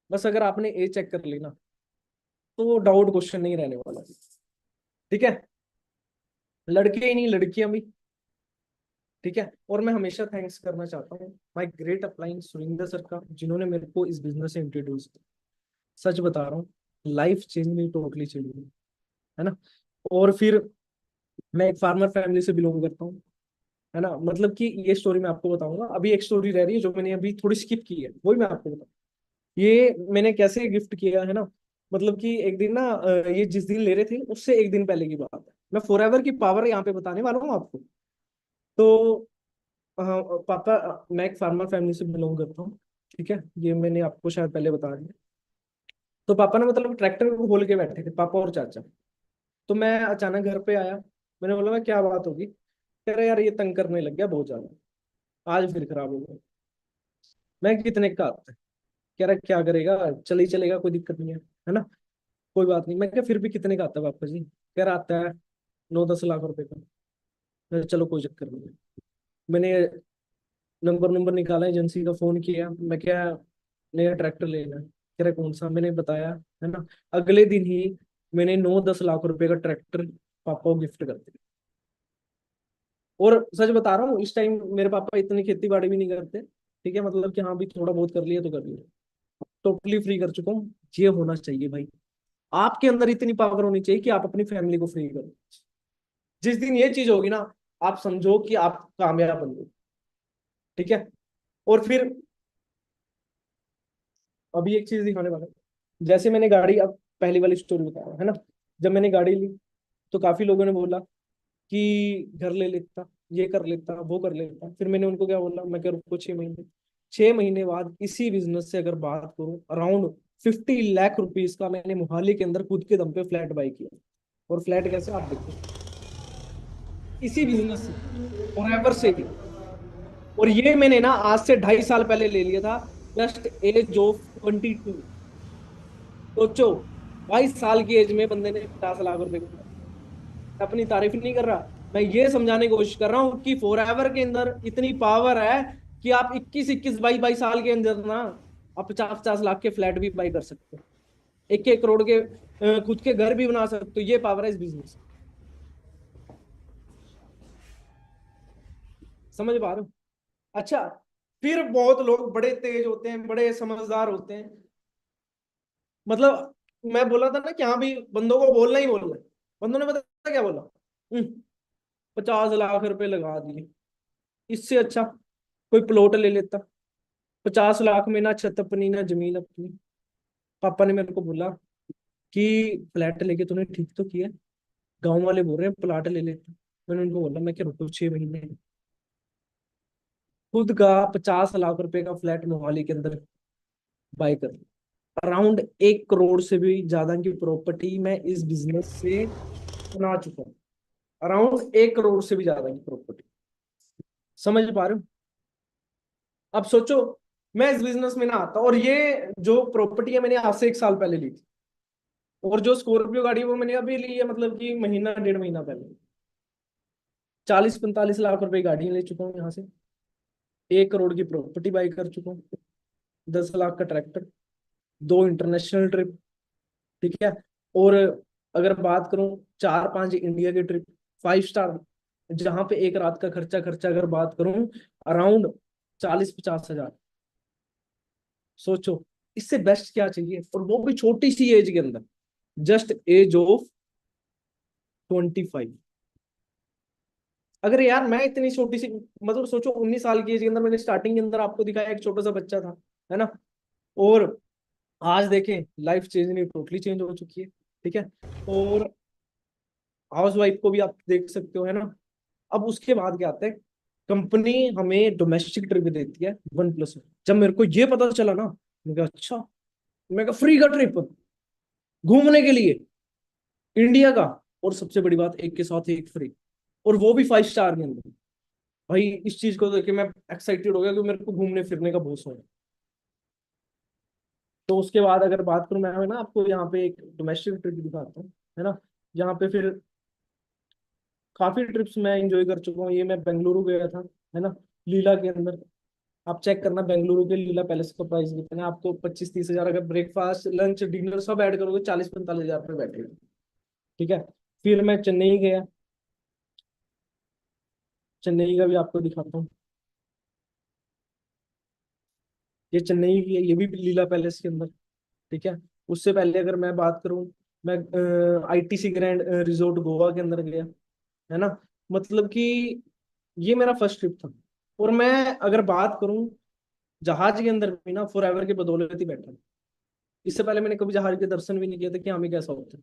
बस अगर आपने एज चेक कर ली ना, तो डाउट क्वेश्चन नहीं रहने वाला। ठीक है, लड़के ही नहीं, लड़कियां भी। ठीक है, और मैं हमेशा थैंक्स करना चाहता हूँ my great upline Surinder sir का, जिन्होंने मेरे को इस बिजनेस से इंट्रोड्यूस किया। सच बता रहा हूँ, लाइफ चेंज नहीं, टोटली चेंज हुई, है ना। और फिर मैं एक फार्मर फैमिली से बिलोंग करता हूँ, है ना, मतलब कि ये स्टोरी मैं आपको बताऊंगा। अभी एक स्टोरी रह रही है जो मैंने अभी थोड़ी स्किप की है, वही मैं आपको बताऊँ। ये मैंने कैसे गिफ्ट किया, है ना, मतलब कि एक दिन ना, ये जिस दिन ले रहे थे उससे एक दिन पहले की बात है। मैं फॉर एवर की पावर यहाँ पे बताने वाला हूँ आपको। तो हाँ, पापा, मैं एक फार्मर फैमिली से बिलोंग करता हूँ। ठीक है, ये मैंने आपको शायद पहले बता दिया। तो पापा ने मतलब ट्रैक्टर को खोल के बैठे थे, पापा और चाचा। तो मैं अचानक घर पे आया, मैंने बोला मैं क्या बात होगी, कह रहे यार ये तंग करने लग गया बहुत ज्यादा, आज फिर खराब हो गया। मैं कितने का आता है, कह रहा क्या करेगा, चल ही चलेगा, कोई दिक्कत नहीं है ना, कोई बात नहीं। मैं क्या, फिर भी कितने का आता है पापा जी, कह रहा आता है 9-10 लाख रुपए का। मैं चलो कोई चक्कर नहीं है। मैंने नंबर नंबर निकाला, एजेंसी का फोन किया, मैं क्या, नया ट्रैक्टर लेना है, कह रहे कौन सा, मैंने बताया, है ना। अगले दिन ही मैंने 9-10 लाख रुपए का ट्रैक्टर पापा को गिफ्ट कर दिया। और सच बता रहा हूँ, इस टाइम मेरे पापा इतनी खेती बाड़ी भी नहीं करते। ठीक है, मतलब कि हाँ भी थोड़ा बहुत कर लिया तो कर लिया, टोटली फ्री कर चुका हूँ। ये होना चाहिए भाई, आपके अंदर इतनी पावर होनी चाहिए कि आप अपनी फैमिली को फ्री करो। जिस दिन ये चीज होगी ना, आप समझो कि आप कामयाब बन गए। ठीक है, और फिर अभी एक चीज दिखाने वाला हूं। जैसे मैंने गाड़ी, अब पहली वाली स्टोरी बता रहा हूं, है ना, जब मैंने गाड़ी ली तो काफी लोगों ने बोला कि घर ले लेता, ये कर लेता, वो कर लेता। फिर मैंने उनको क्या बोला, मैं क्या, रुको 6 महीने। 6 महीने बाद इसी बिजनेस से अगर बात करूं, अराउंड 50 लाख रुपीज का मैंने मोहाली के अंदर खुद के दम पे फ्लैट बाई किया। और फ्लैट कैसे, आप देखो, इसी बिजनेस से, फॉरएवर से ही। और ये मैंने ना आज से 2.5 साल पहले ले लिया था, जस्ट एज ऑफ 22। सोचो, 22 साल की एज में बंदे ने 50 लाख रुपए कमाए। मैं अपनी तारीफ नहीं कर रहा, मैं ये समझाने की कोशिश कर रहा हूँ कि फॉरएवर के अंदर इतनी पावर है कि आप 21 21 22 22 साल के अंदर ना आप 50 50 लाख के फ्लैट भी बाई कर सकते हो, 1 1 करोड़ के खुद के घर भी बना सकते हो। ये पावर है इस बिजनेस। समझ पा रहे हो? अच्छा, फिर बहुत लोग बड़े तेज होते हैं, बड़े समझदार होते हैं। मतलब मैं बोला था ना कि हाँ भी बंदों को बोलना ही बोलना है। बंदों ने पता क्या बोला? 50 लाख रुपए लगा दिए, इससे अच्छा कोई प्लॉट ले लेता। 50 लाख में ना छत अपनी ना जमीन अपनी। पापा ने मेरे को बोला कि फ्लैट लेके तूने ठीक तो किया, गांव वाले बोल रहे हैं प्लाट ले लेता। मैंने उनको बोला मैं क्या रुको 6 महीने, खुद का 50 लाख रुपए का फ्लैट मोहाली के अंदर बाय कर, अराउंड 1 करोड़ से भी ज्यादा की प्रॉपर्टी मैं इस बिजनेस से बना चुका हूँ। अराउंड 1 करोड़ से भी ज्यादा की प्रॉपर्टी। समझ पा रहे हो? अब सोचो, मैं इस बिजनेस में ना आता, और ये जो प्रॉपर्टी है मैंने आज से 1 साल पहले ली थी। और जो स्कॉर्पियो गाड़ी है वो मैंने अभी ली है, मतलब कि महीना 1.5 महीना पहले। 40 45 लाख रुपए की गाड़ियां ले चुका हूँ यहाँ से, 1 करोड़ की प्रॉपर्टी बाई कर चुका हूँ, 10 लाख का ट्रैक्टर, 2 इंटरनेशनल ट्रिप, ठीक है। और अगर बात करूं 4 5 इंडिया के ट्रिप, 5 स्टार, जहां पे एक रात का खर्चा खर्चा अगर बात करूं अराउंड 40 50 हजार। सोचो, इससे बेस्ट क्या चाहिए, और वो भी छोटी सी एज के अंदर, जस्ट एज ऑफ 25। अगर यार मैं इतनी छोटी सी, मतलब सोचो 19 साल की एज के अंदर मैंने स्टार्टिंग के अंदर आपको दिखाया एक छोटा सा बच्चा था, है ना। और आज देखें लाइफ चेंज नहीं, टोटली चेंज हो चुकी है, ठीक है। और हाउस वाइफ को भी आप देख सकते हो, है ना। अब उसके बाद क्या आता है, कंपनी हमें डोमेस्टिक ट्रिप देती है 1+1। जब मेरे को ये पता चला ना, मैं कहा अच्छा, मैं कहा फ्री का ट्रिप घूमने के लिए इंडिया का, और सबसे बड़ी बात एक के साथ एक फ्री, और वो भी 5 स्टार के अंदर। भाई इस चीज को देख के मैं एक्साइटेड हो गया कि मेरे को घूमने फिरने का बहुत शौक है। तो उसके बाद अगर बात करूं मैं ना आपको यहाँ पे एक डोमेस्टिक ट्रिप दिखाता हूँ, है ना। यहाँ पे फिर काफी ट्रिप्स मैं एंजॉय कर चुका हूँ। ये मैं बेंगलुरु गया था, है ना, लीला के अंदर। आप चेक करना बेंगलुरु के लीला पैलेस का प्राइस कितना है, आपको 25 30 हजार, अगर ब्रेकफास्ट लंच डिनर सब ऐड करोगे 40 45 हजार पे बैठेगा, ठीक है। फिर मैं चेन्नई गया, चेन्नई का भी आपको दिखाता हूँ। ये चेन्नई की है, ये भी लीला पैलेस के अंदर, ठीक है। उससे पहले अगर मैं बात करूँ, मैं आईटीसी ग्रैंड रिजोर्ट गोवा के अंदर गया, है ना। मतलब कि ये मेरा फर्स्ट ट्रिप था। और मैं अगर बात करूं जहाज के अंदर भी ना फॉरएवर के बदौलत ही बैठा हूं। इससे पहले मैंने कभी जहाज के दर्शन भी नहीं किए थे कि हमें कैसा होता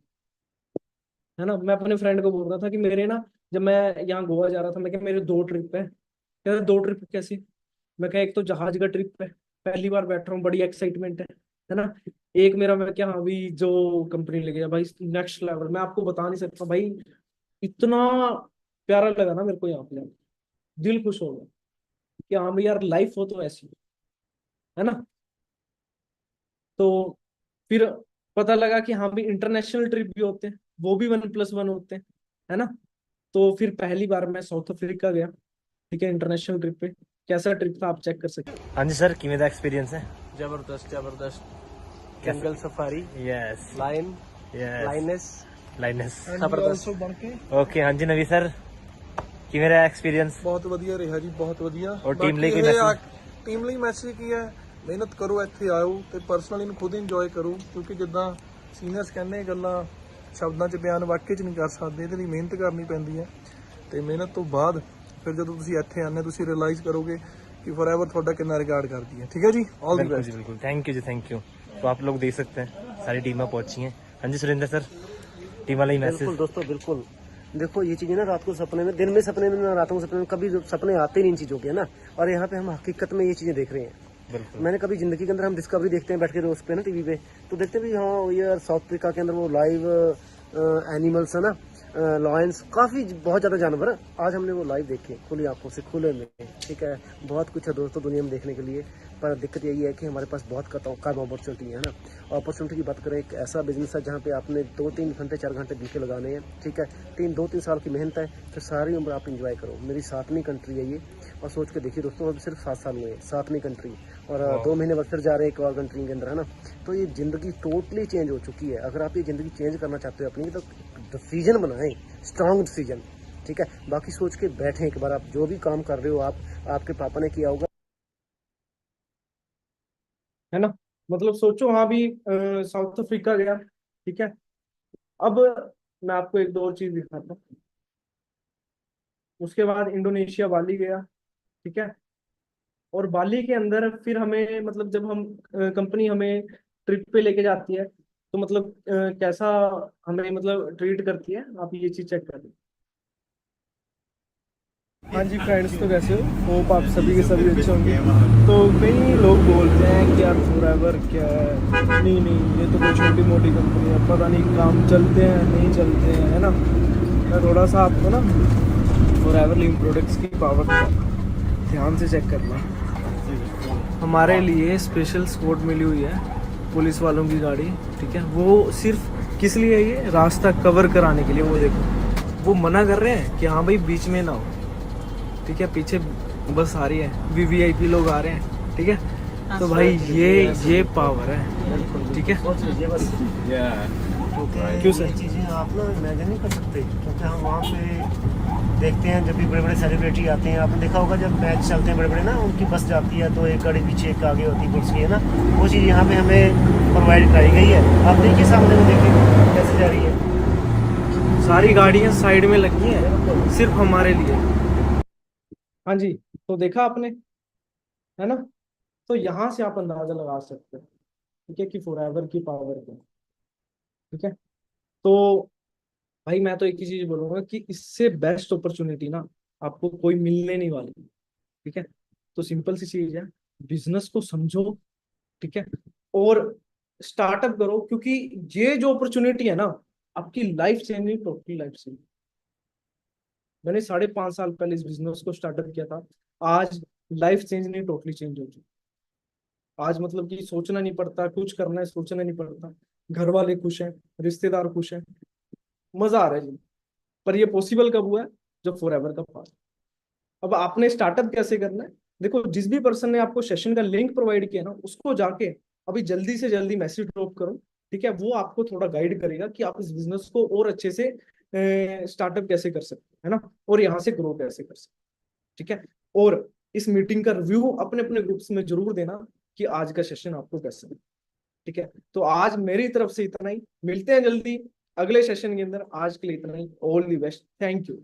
है ना। मैं अपने फ्रेंड को बोल रहा था कि मेरे ना, जब मैं यहाँ गोवा जा रहा था, मैं क्या मेरे 2 ट्रिप है। कहते 2 ट्रिप कैसे? मैं क्या, एक तो जहाज का ट्रिप है, पहली बार बैठ रहा हूँ, बड़ी एक्साइटमेंट है ना। एक मेरा, मैं क्या अभी जो कंपनी ले गया भाई, नेक्स्ट लेवल, मैं आपको बता नहीं सकता भाई। इतना प्यारा लगा ना मेरे को यहाँ पे जाके, दिल खुश हो गया कि हाँ भाई यार लाइफ हो तो ऐसी, है ना। तो फिर पता लगा कि हाँ भी इंटरनेशनल ट्रिप भी होते हैं, वो भी 1+1 होते हैं, है ना। तो फिर पहली बार मैं साउथ अफ्रीका गया, ठीक है, इंटरनेशनल ट्रिप पे। कैसा ट्रिप था आप चेक कर सकते हाँ जी सर, किमें दा एक्सपीरियंस है? जबरदस्त जबरदस्त। कैसा? जंगल safari, yes lion, yes lioness, lions. जबरदस्त। ओके, हाँ जी नवी सर, किमें रहा एक्सपीरियंस? ਬਹੁਤ ਵਧੀਆ ਰਿਹਾ ਜੀ, ਬਹੁਤ ਵਧੀਆ। ਔਰ ਟੀਮ ਬਾਕੀ ਲਈ ਕੋਈ ਇਹ ਮੈਸੇਜ? ਟੀਮ ਲਈ ਮੈਸੇਜ ਕੀ ਹੈ, ਮਿਹਨਤ ਕਰੋ, ਇੱਥੇ ਆਓ ਤੇ ਪਰਸਨਲੀ ਨੂੰ ਖੁਦ ਇੰਜੋਏ ਕਰੋ, ਕਿਉਂਕਿ ਜਿੱਦਾਂ ਸੀਨੀਅਰਸ ਕਹਿੰਦੇ ਇਹ ਗੱਲਾਂ ਸ਼ਬਦਾਂ 'ਚ ਬਿਆਨ ਵਾਕਈ 'ਚ ਨਹੀਂ ਕਰ ਸਕਦੇ, ਇਹਦੇ ਲਈ ਮਿਹਨਤ ਕਰਨੀ ਪੈਂਦੀ ਹੈ। ਤੇ ਮਿਹਨਤ ਤੋਂ ਬਾਅਦ ਫਿਰ ਜਦੋਂ ਤੁਸੀਂ ਇੱਥੇ ਆਉਂਦੇ ਤੁਸੀਂ ਰਿਅਲਾਈਜ਼ ਕਰੋਗੇ कि फॉरएवर ਤੁਹਾਡਾ ਕਿੰਨਾ ਰਿਗਾਰਡ ਕਰਦੀ ਹੈ। ठीक है जी, ऑल दी बिल्कुल बेस्ट। जी बिल्कुल, थैंक यू जी, थैंक यू। तो आप लोग देख सकते हैं सारी टीमें पहुंची हैं। हाँ जी सुरेंद्र सर, टीम वाला ही बिल्कुल मैसेज। दोस्तों, बिल्कुल। देखो ये चीजें ना रात को सपने में, दिन में सपने में, ना रातों को सपने में, कभी सपने आते नहीं इन चीजों के ना। और यहाँ पे हम हकीकत में ये चीजें देख रहे हैं। बिल्कुल। मैंने कभी जिंदगी के अंदर, हम डिस्कवरी देखते हैं बैठ के रोज पे ना टीवी पे, तो देखते हैं भी हाँ यार साउथ अफ्रीका के अंदर वो लाइव एनिमल्स है ना, लॉयंस, काफी बहुत ज्यादा जानवर हैं। आज हमने वो लाइव देखे खुली आंखों से, खुले में। ठीक है, बहुत कुछ है दोस्तों दुनिया में देखने के लिए, पर दिक्कत यही है कि हमारे पास बहुत कम अपॉर्चुनिटी है ना। अपॉर्चुनिटी की बात करें, एक ऐसा बिजनेस है जहाँ पे आपने 2-3 घंटे 4 घंटे भीखे लगाने हैं। ठीक है, 2-3 साल की मेहनत है, फिर सारी उम्र आप इंजॉय करो। मेरी 7वीं कंट्री है ये, और सोच के देखिए दोस्तों, अब सिर्फ 7 साल हुए हैं, 7वीं कंट्री, और 2 महीने बाद फिर जा रहे हैं एक और कंट्री के अंदर, है ना। तो ये ज़िंदगी टोटली चेंज हो चुकी है। अगर आप ये ज़िंदगी चेंज करना चाहते हो अपनी, तो डिसीजन बनाएं, स्ट्रॉन्ग डिसीजन। ठीक है, बाकी सोच के बैठें एक बार, आप जो भी काम कर रहे हो, आपके पापा ने किया होगा, है ना। मतलब सोचो, हाँ भी साउथ अफ्रीका गया, ठीक है। अब मैं आपको एक दो और चीज दिखाता हूँ। उसके बाद इंडोनेशिया, बाली गया, ठीक है। और बाली के अंदर फिर हमें, मतलब जब हम कंपनी हमें ट्रिप पे लेके जाती है, तो मतलब कैसा हमें मतलब ट्रीट करती है, आप ये चीज चेक कर। हाँ जी फ्रेंड्स, तो कैसे हो? होप आप सभी के सभी अच्छे होंगे। तो कई लोग बोलते हैं कि यार फॉरएवर क्या है, नहीं नहीं ये तो कोई छोटी मोटी कंपनी है, पता नहीं काम चलते हैं नहीं चलते हैं, है ना। मैं थोड़ा सा आपको ना फॉरएवर लिंक प्रोडक्ट्स की पावर ध्यान से चेक करना। हमारे लिए स्पेशल स्क्वाड मिली हुई है, पुलिस वालों की गाड़ी, ठीक है। वो सिर्फ किस लिए है? ये रास्ता कवर कराने के लिए। वो देखो, वो मना कर रहे हैं कि हाँ भाई बीच में ना हो, ठीक है। पीछे बस आ रही है, वीवीआईपी लोग आ रहे हैं, ठीक है। तो भाई ये पावर है, ठीक है। क्यों सर? ये चीज़ें आप ना इमेजिन नहीं कर सकते, क्योंकि हम वहाँ पे देखते हैं जब भी बड़े बड़े सेलिब्रिटी आते हैं। आपने देखा होगा जब मैच चलते हैं बड़े बड़े ना, उनकी बस जाती है तो एक गाड़ी पीछे एक आगे होती है पुलिस की, है ना। वो चीज़ यहाँ पे हमें प्रोवाइड कराई गई है। आप देखिए सामने में, देखिए कैसे जा रही है। सारी गाड़ियां साइड में लगी हैं सिर्फ हमारे लिए। हाँ जी, तो देखा आपने, है ना। तो यहाँ से आप अंदाजा लगा सकते हैं, ठीक है, कि फॉरएवर की पावर क्या है, ठीक है। तो भाई मैं तो एक ही चीज बोलूंगा कि इससे बेस्ट अपॉर्चुनिटी ना आपको कोई मिलने नहीं वाली, ठीक है। तो सिंपल सी चीज है, बिजनेस को समझो, ठीक है, और स्टार्टअप करो, क्योंकि ये जो अपॉर्चुनिटी है ना, आपकी life changing, totally life changing. मैंने 5.5 साल पहले इस बिजनेस को स्टार्टअप किया था, आज लाइफ चेंज नहीं, टोटली चेंज हो चुकी। आज मतलब कि सोचना नहीं पड़ता, कुछ करना है सोचना नहीं पड़ता, घर वाले खुश हैं, रिश्तेदार खुश हैं, मजा आ रहा है जी। पर ये पॉसिबल कब हुआ है? जब फॉरएवर का पास। अब आपने स्टार्टअप कैसे करना है? देखो, जिस भी पर्सन ने आपको सेशन का लिंक प्रोवाइड किया ना, उसको जाके अभी जल्दी से जल्दी मैसेज ड्रॉप करो, ठीक है। वो आपको थोड़ा गाइड करेगा कि आप इस बिजनेस को और अच्छे से स्टार्टअप कैसे कर सकते हैं, है ना, और यहाँ से ग्रो कैसे कर सकते हैं, ठीक है। और इस मीटिंग का रिव्यू अपने अपने ग्रुप्स में जरूर देना कि आज का सेशन आपको कैसा लगा, ठीक है। तो आज मेरी तरफ से इतना ही, मिलते हैं जल्दी अगले सेशन के अंदर। आज के लिए इतना ही, all the best, thank you.